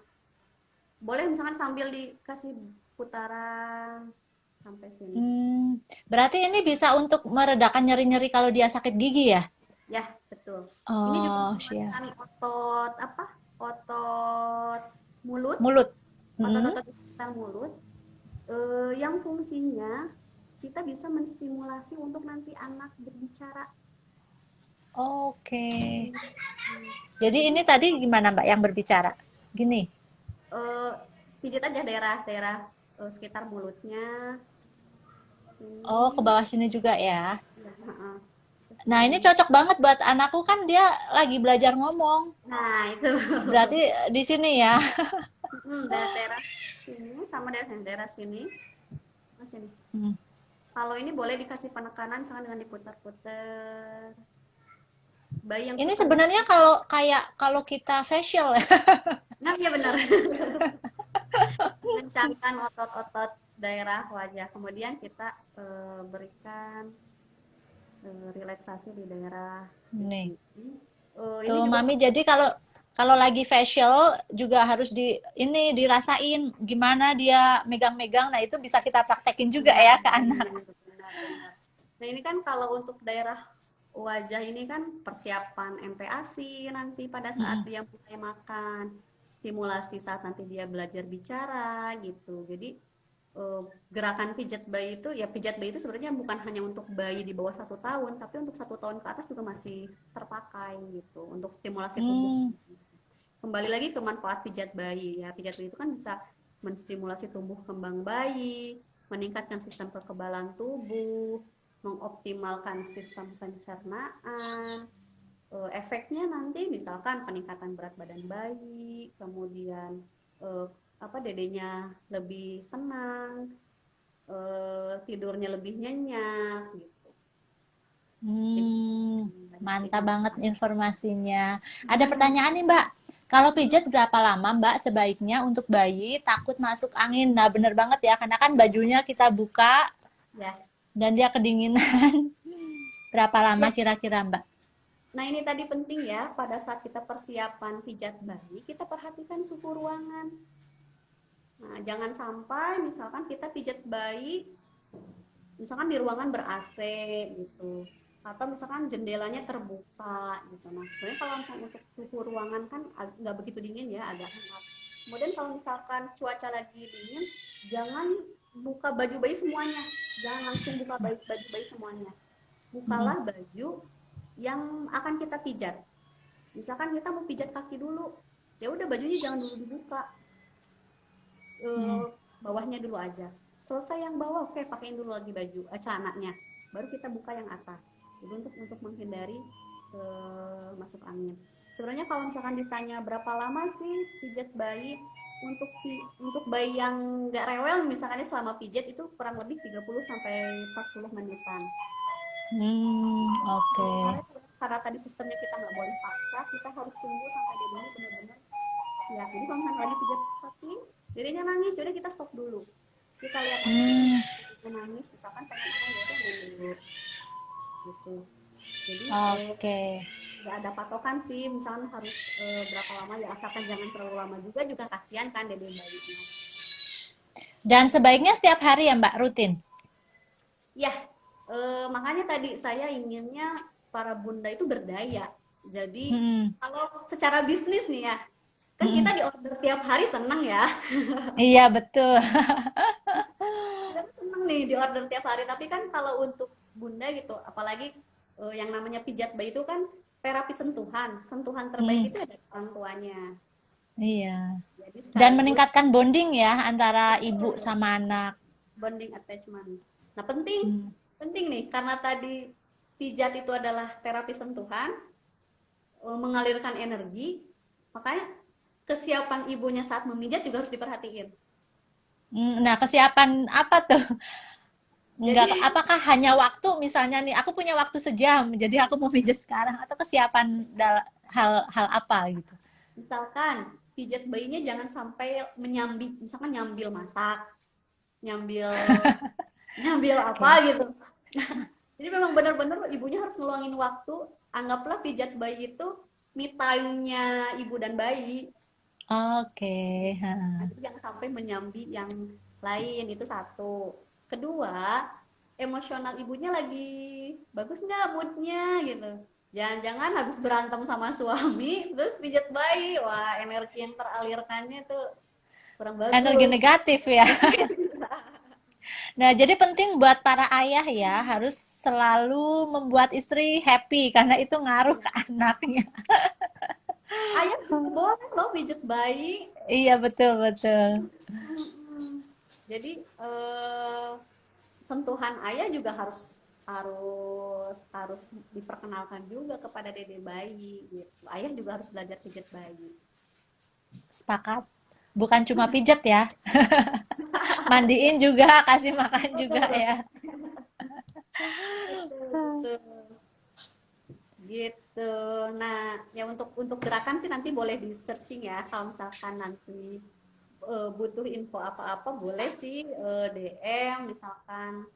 Boleh misalkan sambil dikasih putaran sampai sini. Berarti ini bisa untuk meredakan nyeri-nyeri kalau dia sakit gigi ya? Ya, betul. Ini juga Oh, siap. menguatkan otot apa? Otot mulut, Mulut. Hmm, otot-otot di sekitar mulut yang fungsinya kita bisa menstimulasi untuk nanti anak berbicara. oke. Hmm. Jadi Jadi ini tadi gimana Mbak yang berbicara? Gini. eh, pijit aja daerah-daerah sekitar mulutnya, Oh, ke sini, bawah sini juga ya. ya, terus Nah, ini dari, cocok banget buat anakku kan dia lagi belajar ngomong. nah itu, Berarti di sini ya. daerah sini sama daerah sini, sini. Hmm. Kalau ini boleh dikasih penekanan, misalnya dengan diputar-putar. Bayi yang Ini suka sebenarnya kalau kayak kalau kita facial ya. nah iya benar, mengencangkan otot-otot daerah wajah. Kemudian kita berikan relaksasi di daerah Nih. pipi. Ini Tuh, juga Mami. Jadi kalau kalau lagi facial juga harus ini dirasain gimana dia megang-megang. Nah, itu bisa kita praktekin juga benar, ya ke anak. benar, benar, benar. Nah ini kan kalau untuk daerah wajah ini kan persiapan MPASI nanti pada saat Mm-mm. dia mulai makan, stimulasi saat nanti dia belajar bicara gitu. Jadi eh, gerakan pijat bayi itu, ya pijat bayi itu sebenarnya bukan hanya untuk bayi di bawah 1 tahun, tapi untuk 1 tahun ke atas juga masih terpakai gitu untuk stimulasi tubuh. Hmm. Kembali lagi ke manfaat pijat bayi, ya pijat bayi itu kan bisa menstimulasi tumbuh kembang bayi, meningkatkan sistem kekebalan tubuh, mengoptimalkan sistem pencernaan. Efeknya nanti misalkan peningkatan berat badan bayi, kemudian eh, dedenya lebih tenang, tidurnya lebih nyenyak gitu. Jadi banyak sih Mantap banget manfaat. informasinya. Ada pertanyaan nih Mbak. Kalau pijat berapa lama Mbak sebaiknya untuk bayi takut masuk angin? Nah bener banget ya, karena kan bajunya kita buka Ya, dan dia kedinginan. Berapa lama ya. kira-kira Mbak? Nah ini tadi penting ya, pada saat kita persiapan pijat bayi, kita perhatikan suhu ruangan. Nah, jangan sampai misalkan kita pijat bayi, misalkan di ruangan ber-AC gitu, atau misalkan jendelanya terbuka gitu. Nah, sebenarnya kalau untuk suhu ruangan kan nggak begitu dingin ya, agak hangat. Kemudian kalau misalkan cuaca lagi dingin, jangan buka baju bayi semuanya, jangan langsung buka baju bayi semuanya. Mm-mm. Bukalah baju yang akan kita pijat. Misalkan kita mau pijat kaki dulu, ya udah bajunya jangan dulu dibuka, Mm. eh, bawahnya dulu aja. Selesai yang bawah, oke pakein dulu lagi baju, celananya. Baru kita buka yang atas. Jadi untuk menghindari masuk angin. Sebenarnya kalau misalkan ditanya berapa lama sih pijat bayi, untuk bayi yang nggak rewel misalkan selama pijat itu kurang lebih 30 sampai 40 menitan. Oke. Karena tadi sistemnya kita nggak boleh paksa, kita harus tunggu sampai dedenya benar-benar siap. Jadi kalau misalnya lagi pijat kaki, dedenya nangis, udah kita stop dulu. Kita lihat aktivitas Hmm, dedenya nangis, misalkan pengen apa ya udah main dulu, gitu. Jadi oke. nggak ada patokan sih, misalkan harus berapa lama ya, asalkan jangan terlalu lama juga kasihan kan dede bayinya. Dan sebaiknya setiap hari ya Mbak, rutin? Ya, makanya tadi saya inginnya para bunda itu berdaya. Jadi Mm-mm. kalau secara bisnis nih ya, kan kita Mm-mm. di order tiap hari seneng ya. Iya betul. Kita tuh seneng nih di order tiap hari. Tapi kan kalau untuk bunda gitu, apalagi yang namanya pijat bayi itu kan terapi sentuhan. Sentuhan terbaik Mm, itu ada orang tuanya. iya. Jadi Dan sekaligus meningkatkan bonding ya antara ibu betul sama anak. bonding attachment. Nah penting Hmm. penting nih karena tadi pijat itu adalah terapi sentuhan, mengalirkan energi, makanya kesiapan ibunya saat memijat juga harus diperhatiin. Nah, kesiapan apa tuh? Enggak, Jadi apakah hanya waktu misalnya nih, aku punya waktu sejam, jadi aku mau pijat sekarang atau kesiapan hal apa gitu. misalkan pijat bayinya jangan sampai menyambi, misalkan nyambil masak, nyambil nyambil apa Oke. gitu. Jadi memang benar-benar ibunya harus ngeluangin waktu. Anggaplah pijat bayi itu me time-nya ibu dan bayi. Oke. Ha. Jadi jangan sampai menyambi yang lain, itu satu. Kedua, emosional ibunya lagi bagus nggak moodnya gitu. Jangan-jangan habis berantem sama suami, terus pijat bayi, wah energi yang teralirkannya tuh kurang Energi bagus. negatif ya. Nah, jadi penting buat para ayah ya, harus selalu membuat istri happy karena itu ngaruh ke anaknya. Ayah juga boleh loh pijat bayi. Iya, betul, betul. Jadi sentuhan ayah juga harus harus harus diperkenalkan juga kepada dede bayi gitu. Ayah juga harus belajar pijat bayi. Sepakat. Bukan cuma pijet ya, mandiin juga, kasih makan juga Betul, ya. betul, betul. Gitu. Nah, ya untuk gerakan sih nanti boleh di searching ya. Kalau misalkan nanti butuh info apa-apa boleh sih DM misalkan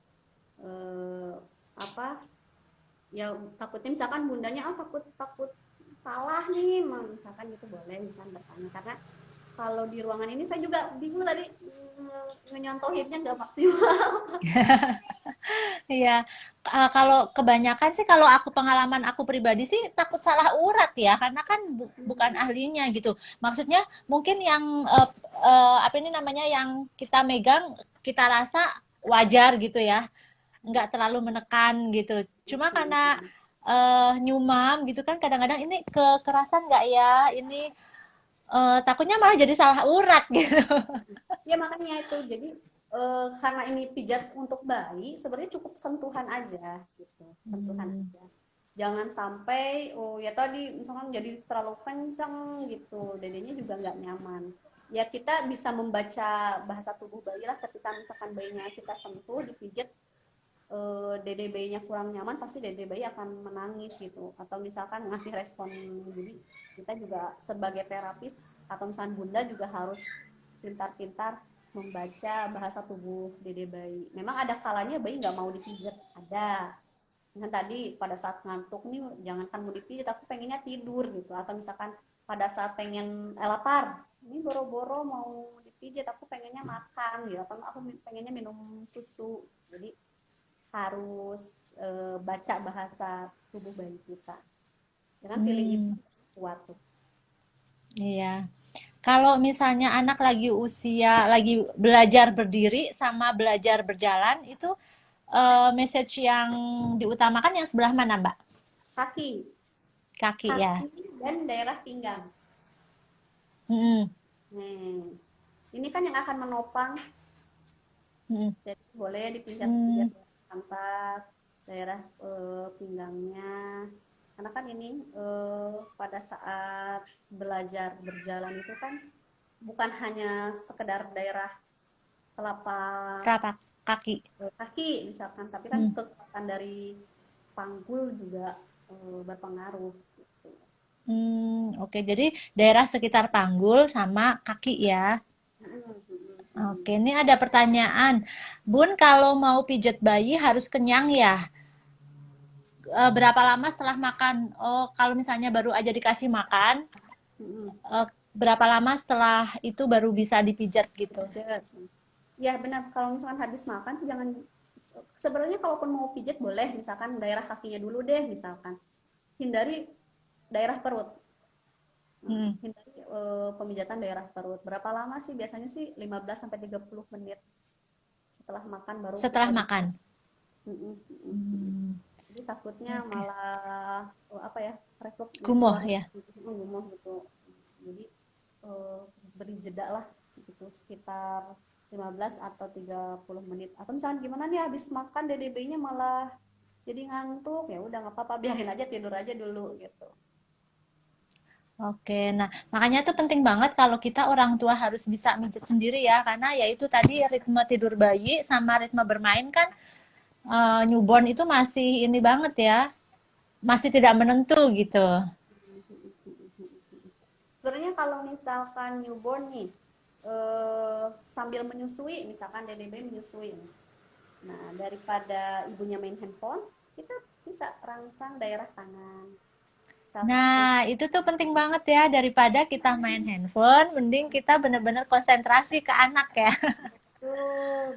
eh, apa ya takutnya misalkan bundanya takut takut salah nih misalkan gitu boleh misalkan bertanya karena kalau di ruangan ini saya juga bingung tadi ngenyontohinnya nggak maksimal. Iya, kalau kebanyakan sih kalau aku pengalaman aku pribadi sih takut salah urat ya, karena kan bukan Hmm, ahlinya gitu. Maksudnya mungkin yang apa ini namanya yang kita megang kita rasa wajar gitu ya, nggak terlalu menekan gitu. Cuma karena nyumam gitu kan kadang-kadang ini kekerasan nggak ya, ini takutnya malah jadi salah urat gitu. ya makanya itu. Jadi karena ini pijat untuk bayi, sebenarnya cukup sentuhan aja gitu, sentuhan Hmm. aja. Jangan sampai oh ya tadi misalkan jadi terlalu kencang gitu, dedenya juga nggak nyaman. Ya kita bisa membaca bahasa tubuh bayi lah ketika misalkan bayinya kita sentuh, dipijat, dede bayinya kurang nyaman, pasti dede bayi akan menangis gitu. Atau misalkan ngasih respon. Jadi kita juga sebagai terapis atau misalkan bunda juga harus pintar-pintar membaca bahasa tubuh dede bayi. Memang ada kalanya bayi nggak mau dipijat, ada. Kan tadi pada saat ngantuk nih, jangankan mau dipijat, aku pengennya tidur gitu. Atau misalkan pada saat pengen lapar, ini boro-boro mau dipijat, aku pengennya makan gitu. Atau aku pengennya minum susu. Jadi harus baca bahasa tubuh bayi kita. Dengan feeling ibu Hmm, kuat tuh. iya. Kalau misalnya anak lagi usia, lagi belajar berdiri sama belajar berjalan, itu message yang diutamakan yang sebelah mana, Mbak? Kaki, Kaki ya. kaki dan daerah pinggang. Mm-mm, Nih, ini kan yang akan menopang, mm-mm, jadi boleh dipijat-pijat mm, tempat daerah pinggangnya. Karena kan ini pada saat belajar berjalan itu kan bukan hanya sekedar daerah telapak telapak kaki. kaki misalkan, tapi kan Mm, kekuatan dari panggul juga berpengaruh gitu. oke, jadi daerah sekitar panggul sama kaki ya. Mm-mm, mm-mm, Oke, mm-mm. ini ada pertanyaan. Bun, kalau mau pijet bayi harus kenyang ya? Berapa lama setelah makan? Oh, kalau misalnya baru aja dikasih makan, Mm-mm. berapa lama setelah itu baru bisa dipijat gitu? Pijat. Ya benar, kalau misalkan habis makan tuh jangan, sebenarnya kalaupun mau pijat boleh misalkan daerah kakinya dulu deh misalkan. Hindari daerah perut. Hmm, Hindari pemijatan daerah perut. Berapa lama sih? Biasanya sih 15 sampai 30 menit setelah makan baru setelah kita bisa. makan. Mm-mm, mm-mm, mm-mm. Hmm, Jadi takutnya oke. malah apa ya, reflux jadi Kumuh keluar ya. gumoh gitu. Jadi eh, beri jeda lah gitu sekitar 15 atau 30 menit. Atau misalnya gimana nih habis makan DDB-nya malah jadi ngantuk, ya udah nggak apa-apa, biarin aja tidur aja dulu gitu. Oke, nah makanya tuh penting banget kalau kita orang tua harus bisa mijet sendiri ya, karena ya itu tadi ritme tidur bayi sama ritme bermain kan newborn itu masih ini banget ya, masih tidak menentu gitu. Sebenarnya kalau misalkan newborn nih sambil menyusui, misalkan DDB menyusui. Nah, daripada ibunya main handphone, kita bisa rangsang daerah tangan. Misalkan Nah, itu tuh penting banget ya, daripada kita main handphone, mending kita bener-bener konsentrasi ke anak ya. betul,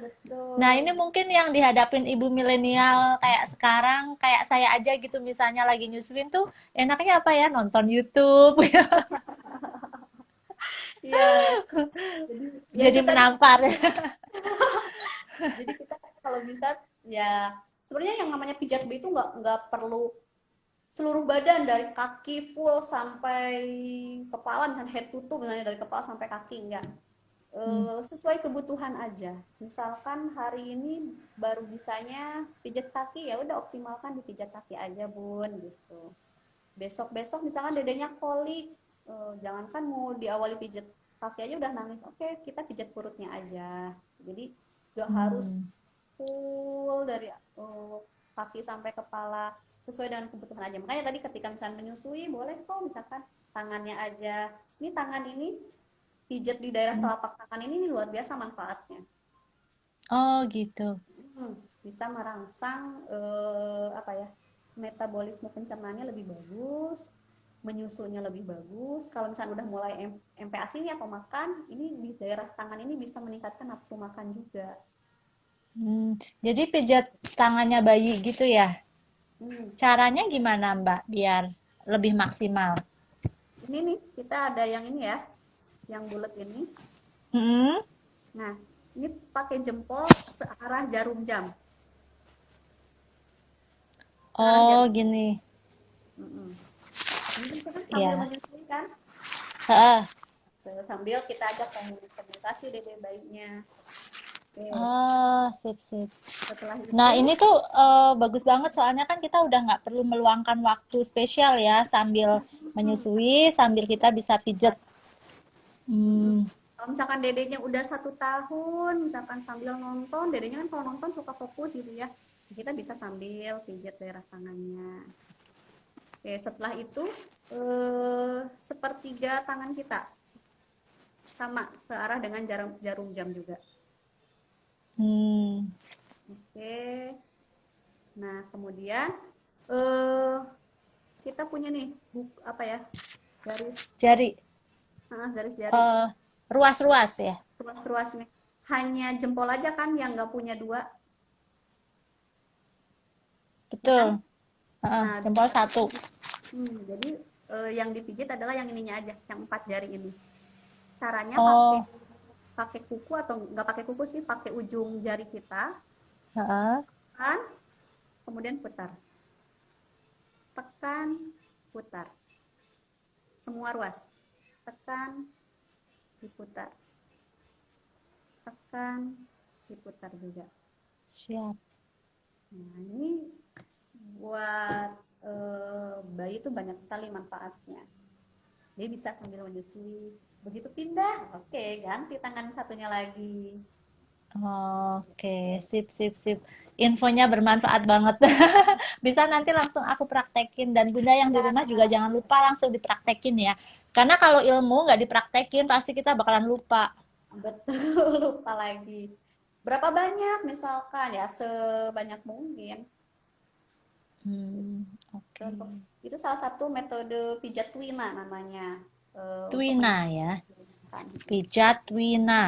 Nah, ini betul. mungkin yang dihadapin ibu milenial kayak sekarang, kayak saya aja gitu misalnya lagi nyusuin tuh enaknya apa ya? Nonton YouTube. Iya, jadi ya Jadi itu tadi. menampar. Jadi kita kalau bisa ya sebenarnya yang namanya pijat bayi itu nggak perlu seluruh badan dari kaki full sampai kepala, misalnya head to toe, misalnya dari kepala sampai kaki, enggak. Hmm. Sesuai kebutuhan aja. Misalkan hari ini baru bisanya pijat kaki, ya udah optimalkan di pijat kaki aja bun gitu. Besok-besok misalkan dedenya kolik, jangankan mau diawali pijat kaki aja udah nangis, oke kita pijat perutnya aja. Jadi gak harus Hmm. full dari kaki sampai kepala, sesuai dengan kebutuhan aja. Makanya tadi ketika misalnya menyusui boleh kok misalkan tangannya aja, ini tangan ini pijat di daerah Hmm. telapak tangan ini luar biasa manfaatnya. Oh, gitu. Bisa merangsang apa ya, metabolisme pencernaannya lebih bagus, menyusunya lebih bagus. Kalau misalnya udah mulai MPASI nih atau makan, ini di daerah tangan ini bisa meningkatkan nafsu makan juga. Jadi pijat tangannya bayi gitu ya? Hmm. Caranya gimana Mbak biar lebih maksimal? Ini nih, kita ada yang ini ya, yang bulat ini. Hmm? Nah, ini pakai jempol searah jarum jam. Searah Oh, jarum. gini. Mm-mm. Ini kita kan sambil Ya. menyusui kan. Heeh. Tuh, sambil kita ajak komunikasi dede bayinya. Oke, Oh, sip, sip. setelah Nah, itu, ini tuh bagus banget soalnya kan kita udah nggak perlu meluangkan waktu spesial ya sambil hmm, menyusui, sambil kita bisa pijet. mm-mm. Hmm, Kalau misalkan dedenya udah 1 tahun, misalkan sambil nonton, dedenya kan kalau nonton suka fokus gitu ya. Kita bisa sambil pijat daerah tangannya. Oke, setelah itu sepertiga tangan kita sama searah dengan jarum jarum jam juga. hmm. Oke. Nah, kemudian eh kita punya nih apa ya? Garis Jari, garis jari ruas-ruas ya. ruas-ruas nih. Hanya jempol aja kan yang nggak punya dua, ya kan? Betul. Nah, Jempol satu. jadi yang dipijit adalah yang ininya aja, yang 4 jari ini. Caranya pakai Oh, pakai kuku atau nggak pakai kuku sih, pakai ujung jari kita, heeh. kan? Kemudian putar, tekan, putar, semua ruas, tekan, diputar, tekan, diputar juga. Siap. Nah, ini buat bayi itu banyak sekali manfaatnya. Dia bisa sambil menyusui. Begitu pindah, oke, ganti tangan satunya lagi. Oke, sip, sip, sip. Infonya bermanfaat banget. Bisa nanti langsung aku praktekin dan Bunda yang di Ya, rumah juga jangan lupa langsung dipraktekin ya. Karena kalau ilmu nggak dipraktekin pasti kita bakalan lupa. betul, lupa lagi. Berapa banyak misalkan ya sebanyak mungkin. Hmm, oke. Contoh, itu salah satu metode pijat Twina namanya untuk Twina ya, menyembuhkan. pijat Twina.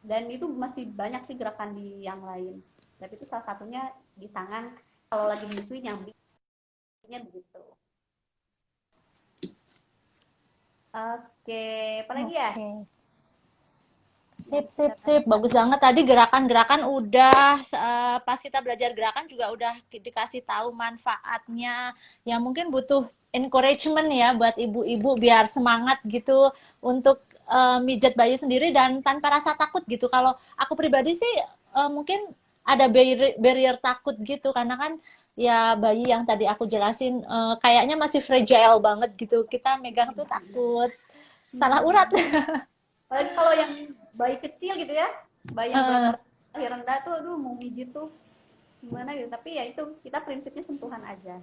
Dan itu masih banyak sih gerakan di yang lain. Tapi itu salah satunya di tangan kalau lagi menyusui nyambinya begitu. Oke, apa lagi ya? Oke. Yang Sip, kita sip, sip. tanyakan. Bagus banget tadi gerakan-gerakan udah pas kita belajar gerakan juga udah dikasih tahu manfaatnya. Yang mungkin butuh encouragement ya buat ibu-ibu biar semangat gitu untuk mijat bayi sendiri dan tanpa rasa takut gitu. Kalau aku pribadi sih mungkin ada barrier takut gitu karena kan ya bayi yang tadi aku jelasin kayaknya masih fragile banget gitu. Kita megang tuh takut salah urat. Apalagi kalau yang bayi kecil gitu ya, bayi yang berat-berat lahir rendah tuh, aduh mau mijit tuh gimana gitu. Tapi ya itu kita prinsipnya sentuhan aja.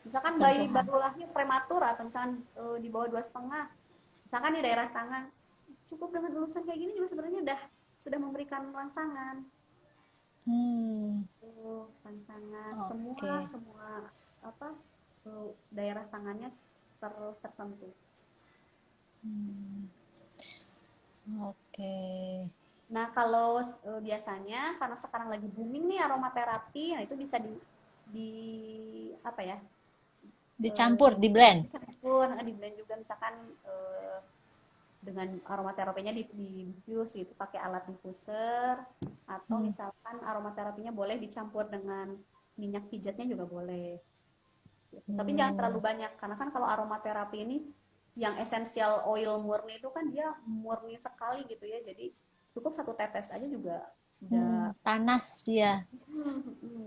Misalkan bayi Sentuhan. baru lahir prematur atau misalkan di bawah 2,5, misalkan di daerah tangan, cukup dengan lulusan kayak gini juga sebenarnya sudah memberikan rangsangan. Hmm, Tuh, rangsangan semua oke. semua apa daerah tangannya tersentuh. Hmm, oke. Nah, kalau biasanya karena sekarang lagi booming nih aromaterapi, nah itu bisa di apa ya? Dicampur, eh di blend. dicampur, di blend juga misalkan dengan aromaterapinya di diffuse gitu pakai alat diffuser atau Hmm. misalkan aromaterapinya boleh dicampur dengan minyak pijatnya juga boleh. Gitu. Tapi jangan terlalu Hmm. banyak karena kan kalau aromaterapi ini yang essential oil murni itu kan dia murni sekali gitu ya. Jadi cukup 1 tetes aja juga udah Panas dia.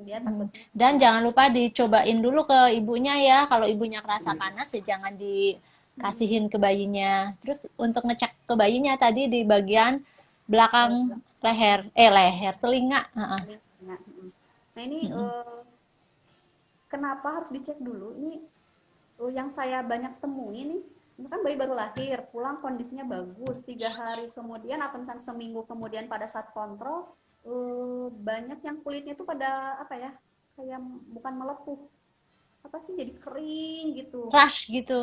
dia Hmm. takutnya Dan jangan lupa dicobain dulu ke ibunya ya. Kalau ibunya kerasa panas ya jangan dikasihin ke bayinya. Terus untuk ngecek ke bayinya tadi di bagian belakang leher, leher, telinga. Heeh. nah, nah ini Mm-mm. kenapa harus dicek dulu ini yang saya banyak temui nih ini kan bayi baru lahir pulang kondisinya bagus 3 hari kemudian atau misalnya seminggu kemudian pada saat kontrol banyak yang kulitnya tuh pada apa ya kayak bukan melepuh apa sih jadi kering gitu. Rash gitu.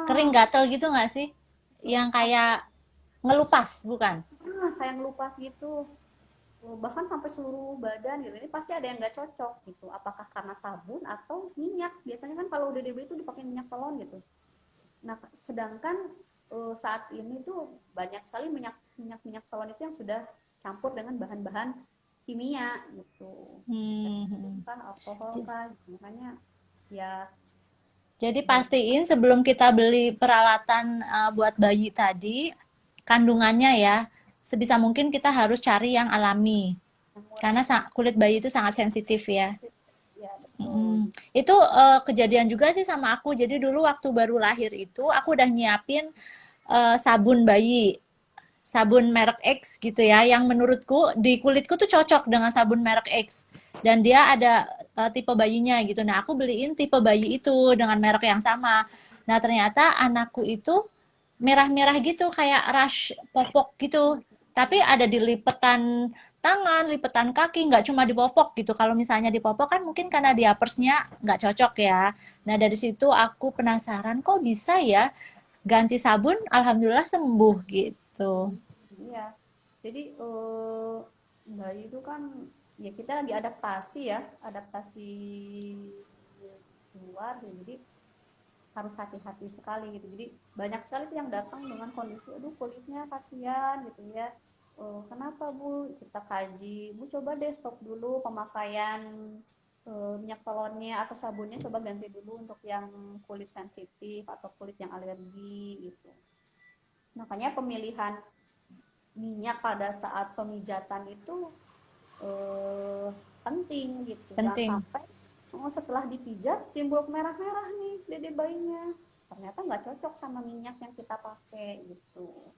Kering Heeh. gatel gitu nggak sih? Yang kayak ngelupas, bukan? Kayak ngelupas gitu. bahkan sampai seluruh badan gitu. Ini pasti ada yang nggak cocok gitu. Apakah karena sabun atau minyak? Biasanya kan kalau DDB itu dipakai minyak telon gitu. Nah, sedangkan saat ini tuh banyak sekali minyak telon itu yang sudah campur dengan bahan-bahan kimia gitu. Hmm. Kan alkohol kan, makanya ya Jadi baik pastiin sebelum kita beli peralatan buat bayi tadi, kandungannya ya, sebisa mungkin kita harus cari yang alami. yang murah Karena ya. kulit bayi itu sangat sensitif ya. Ya betul. Mm. Itu kejadian juga sih sama aku. Jadi dulu waktu baru lahir itu, aku udah nyiapin sabun bayi, sabun merek X gitu ya, yang menurutku di kulitku tuh cocok dengan sabun merek X. Dan dia ada tipe bayinya gitu. Nah, aku beliin tipe bayi itu dengan merek yang sama. Nah, ternyata anakku itu merah-merah gitu, kayak rash popok gitu. Tapi ada di lipetan tangan, lipetan kaki, nggak cuma di popok gitu. Kalau misalnya di popok kan mungkin karena diapersnya nggak cocok ya. Nah, dari situ aku penasaran, kok bisa ya ganti sabun, alhamdulillah sembuh gitu. Iya. Jadi bayi itu kan ya kita lagi adaptasi ya, adaptasi luar ya. Jadi harus hati-hati sekali gitu. Jadi banyak sekali tuh yang datang dengan kondisi aduh kulitnya kasihan gitu ya. Kenapa Bu? Kita kaji. Bu coba deh stop dulu pemakaian minyak telonnya atau sabunnya, coba ganti dulu untuk yang kulit sensitif atau kulit yang alergi gitu. Makanya pemilihan minyak pada saat pemijatan itu eh, penting gitu. Jangan Penting. sampai setelah dipijat timbul merah-merah nih dede bayinya. Ternyata nggak cocok sama minyak yang kita pakai gitu.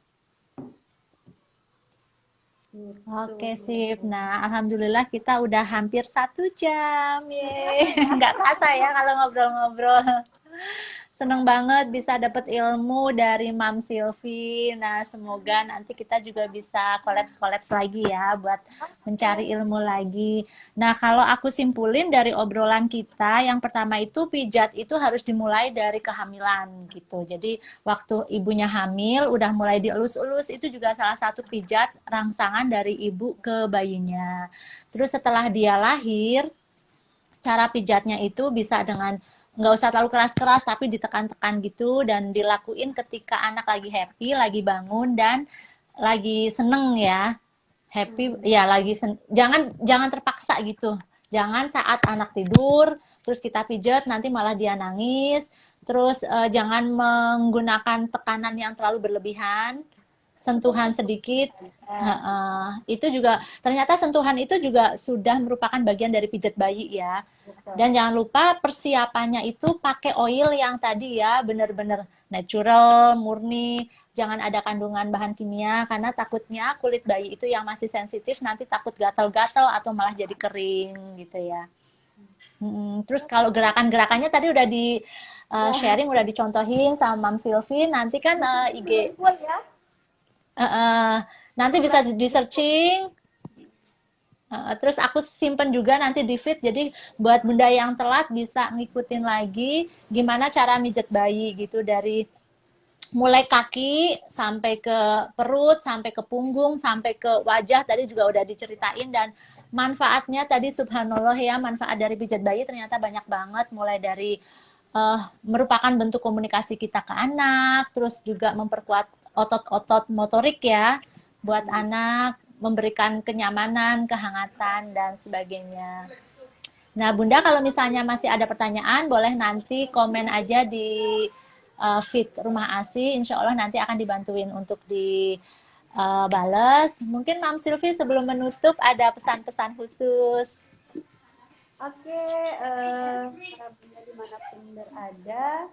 Gitu. Oke, sip. Nah, alhamdulillah kita udah hampir 1 jam. Yeay. Nggak terasa ya kalau ngobrol-ngobrol. Seneng banget bisa dapet ilmu dari Mam Silvi. Nah, semoga nanti kita juga bisa kolaps-kolaps lagi ya buat mencari ilmu lagi. Nah, kalau aku simpulin dari obrolan kita, yang pertama itu pijat itu harus dimulai dari kehamilan gitu. Jadi, waktu ibunya hamil udah mulai dielus-elus, itu juga salah satu pijat rangsangan dari ibu ke bayinya. Terus setelah dia lahir, cara pijatnya itu bisa dengan nggak usah terlalu keras-keras tapi ditekan-tekan gitu dan dilakuin ketika anak lagi happy, lagi bangun dan lagi seneng ya. Happy Hmm. ya lagi jangan jangan terpaksa gitu. Jangan saat anak tidur terus kita pijat nanti malah dia nangis. Terus jangan menggunakan tekanan yang terlalu berlebihan, sentuhan Syukur-syukur sedikit. ya. Itu juga ternyata sentuhan itu juga sudah merupakan bagian dari pijat bayi ya. Betul. Dan jangan lupa persiapannya itu pakai oil yang tadi ya benar-benar natural, murni, jangan ada kandungan bahan kimia karena takutnya kulit bayi itu yang masih sensitif nanti takut gatal-gatal atau malah jadi kering gitu ya. Terus Terus kalau gerakan-gerakannya tadi udah di ya sharing, udah dicontohin sama Mam Silvi, nanti kan IG simpel ya. nanti bisa Praktek di searching. Terus aku simpen juga nanti di feed, jadi buat bunda yang telat bisa ngikutin lagi gimana cara mijet bayi gitu dari mulai kaki sampai ke perut, sampai ke punggung, sampai ke wajah tadi juga udah diceritain dan manfaatnya tadi subhanallah ya manfaat dari pijat bayi ternyata banyak banget mulai dari merupakan bentuk komunikasi kita ke anak, terus juga memperkuat otot-otot motorik ya buat anak, memberikan kenyamanan, kehangatan dan sebagainya. Nah, Bunda kalau misalnya masih ada pertanyaan, boleh nanti komen aja di feed Rumah ASI. Insya Allah nanti akan dibantuin untuk dibales. Mungkin Mam Silvi sebelum menutup ada pesan-pesan khusus. Oke, para bunda dimanapun berada,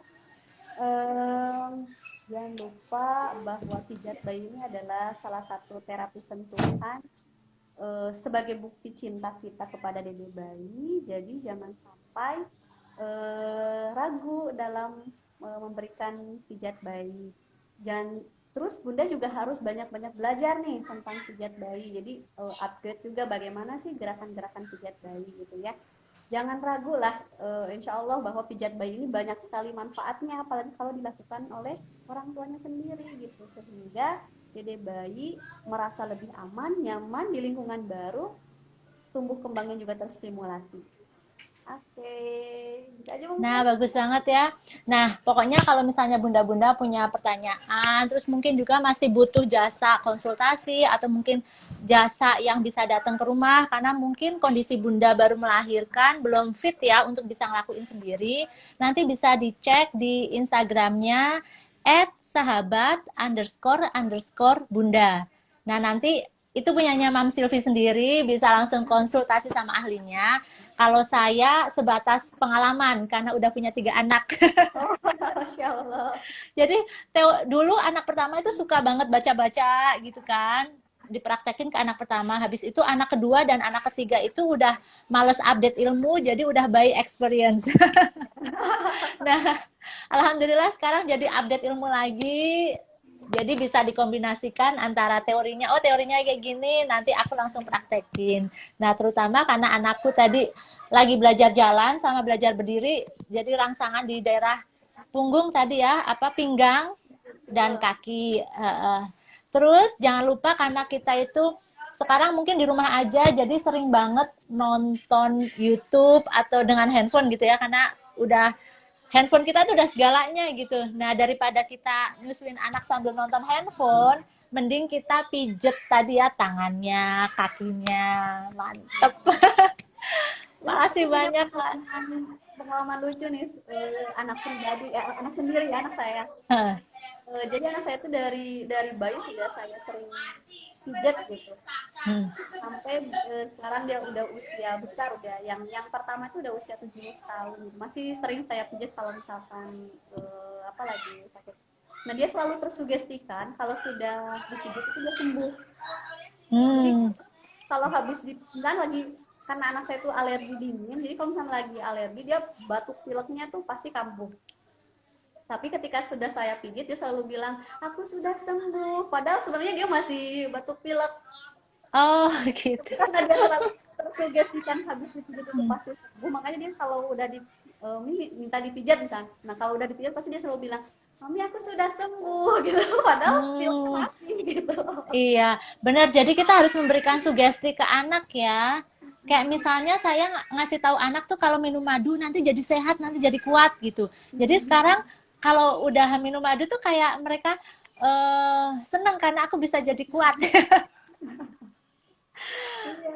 em, jangan lupa bahwa pijat bayi ini adalah salah satu terapi sentuhan sebagai bukti cinta kita kepada dede bayi. Jadi jangan sampai ragu dalam memberikan pijat bayi. Dan terus Bunda juga harus banyak-banyak belajar nih tentang pijat bayi. Jadi upgrade juga bagaimana sih gerakan-gerakan pijat bayi gitu ya. Jangan ragu lah, insya Allah bahwa pijat bayi ini banyak sekali manfaatnya, apalagi kalau dilakukan oleh orang tuanya sendiri gitu. Sehingga Jadi bayi merasa lebih aman, nyaman di lingkungan baru, tumbuh kembangnya juga terstimulasi. Oke, gitu aja Nah, mungkin. bagus banget ya. Nah, pokoknya kalau misalnya bunda-bunda punya pertanyaan, terus mungkin juga masih butuh jasa konsultasi atau mungkin jasa yang bisa datang ke rumah karena mungkin kondisi bunda baru melahirkan, belum fit ya untuk bisa ngelakuin sendiri. Nanti bisa dicek di Instagramnya @sahabat__bunda. Nah, nanti itu punyanya Mam Silvi sendiri, bisa langsung konsultasi sama ahlinya. Kalau saya sebatas pengalaman karena udah punya 3 anak. Oh, Masya Allah. Jadi dulu anak pertama itu suka banget baca-baca gitu kan. Dipraktekin ke anak pertama. Habis itu anak kedua dan anak ketiga itu udah males update ilmu, jadi udah by experience. Nah, alhamdulillah sekarang jadi update ilmu lagi. Jadi bisa dikombinasikan antara teorinya, oh teorinya kayak gini, nanti aku langsung praktekin. Nah, terutama karena anakku tadi lagi belajar jalan sama belajar berdiri, jadi rangsangan di daerah punggung tadi ya, apa pinggang dan kaki. Terus jangan lupa karena kita itu sekarang mungkin di rumah aja, jadi sering banget nonton YouTube atau dengan handphone gitu ya, karena udah handphone kita tuh udah segalanya gitu. Nah, daripada kita nyusuin anak sambil nonton handphone, mending kita pijet tadi ya tangannya, kakinya. Mantep. Ini aku Makasih punya banyak, Kak. pengalaman lucu nih, anak pribadi, anak sendiri ya, anak saya. Jadi anak saya itu dari bayi sudah saya sering pijat gitu. Sampai sekarang dia udah usia besar, udah yang pertama itu udah usia 7 tahun. Masih sering saya pijat kalau misalkan apa lagi sakit. Nah, dia selalu tersugestikan kalau sudah dipijat itu dia sembuh. Jadi kalau habis kan lagi, karena anak saya itu alergi dingin, jadi kalau misalnya lagi alergi dia batuk pileknya tuh pasti kambuh. Tapi ketika sudah saya pijit dia selalu bilang aku sudah sembuh, padahal sebenarnya dia masih batuk pilek. Oh, gitu. Karena dia selalu tersugestikan habis dipijit itu pasti sembuh, makanya dia kalau udah minta dipijat misalnya, nah kalau udah dipijat pasti dia selalu bilang mami aku sudah sembuh gitu, padahal pileknya masih gitu. Iya, benar. Jadi kita harus memberikan sugesti ke anak ya. Kayak misalnya saya ngasih tahu anak tuh kalau minum madu nanti jadi sehat, nanti jadi kuat gitu. Jadi sekarang kalau udah minum madu tuh kayak mereka seneng karena aku bisa jadi kuat. Iya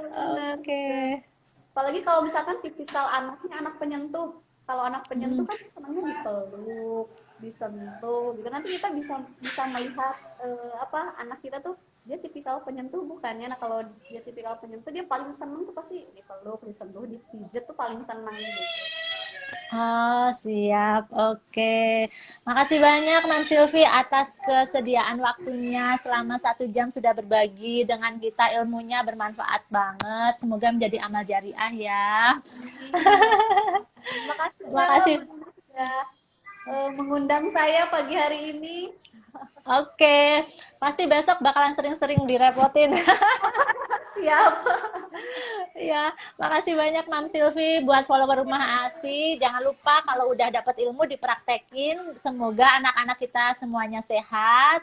benar. Oke. Apalagi kalau misalkan tipikal anaknya anak penyentuh. Kalau anak penyentuh kan senangnya dipeluk, disentuh gitu. Nanti kita bisa bisa melihat apa anak kita tuh dia tipikal penyentuh bukannya. Nah, kalau dia tipikal penyentuh dia paling seneng tuh pasti dipeluk, disentuh, dipijet tuh paling senang gitu. Oh, siap. Oke. Makasih banyak, Mam Silvi, atas kesediaan waktunya. Selama 1 jam sudah berbagi dengan kita ilmunya bermanfaat banget. Semoga menjadi amal jariah ya. Terima kasih ya Makasih. Bunda sudah mengundang saya pagi hari ini. Oke. Pasti besok bakalan sering-sering direpotin. Siap. Ya, makasih banyak Mam Silvi buat follower Rumah ASI. Jangan lupa kalau udah dapat ilmu dipraktekin. Semoga anak-anak kita semuanya sehat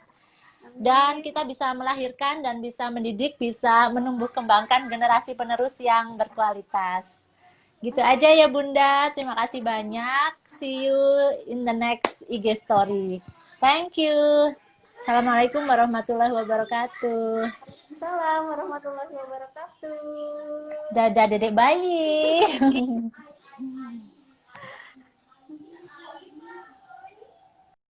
dan kita bisa melahirkan dan bisa mendidik, bisa menumbuh kembangkan generasi penerus yang berkualitas. Gitu aja ya Bunda. Terima kasih banyak. See you in the next IG story. Thank you. Assalamualaikum warahmatullahi wabarakatuh. Assalamualaikum warahmatullahi wabarakatuh. Dadah dedek bayi.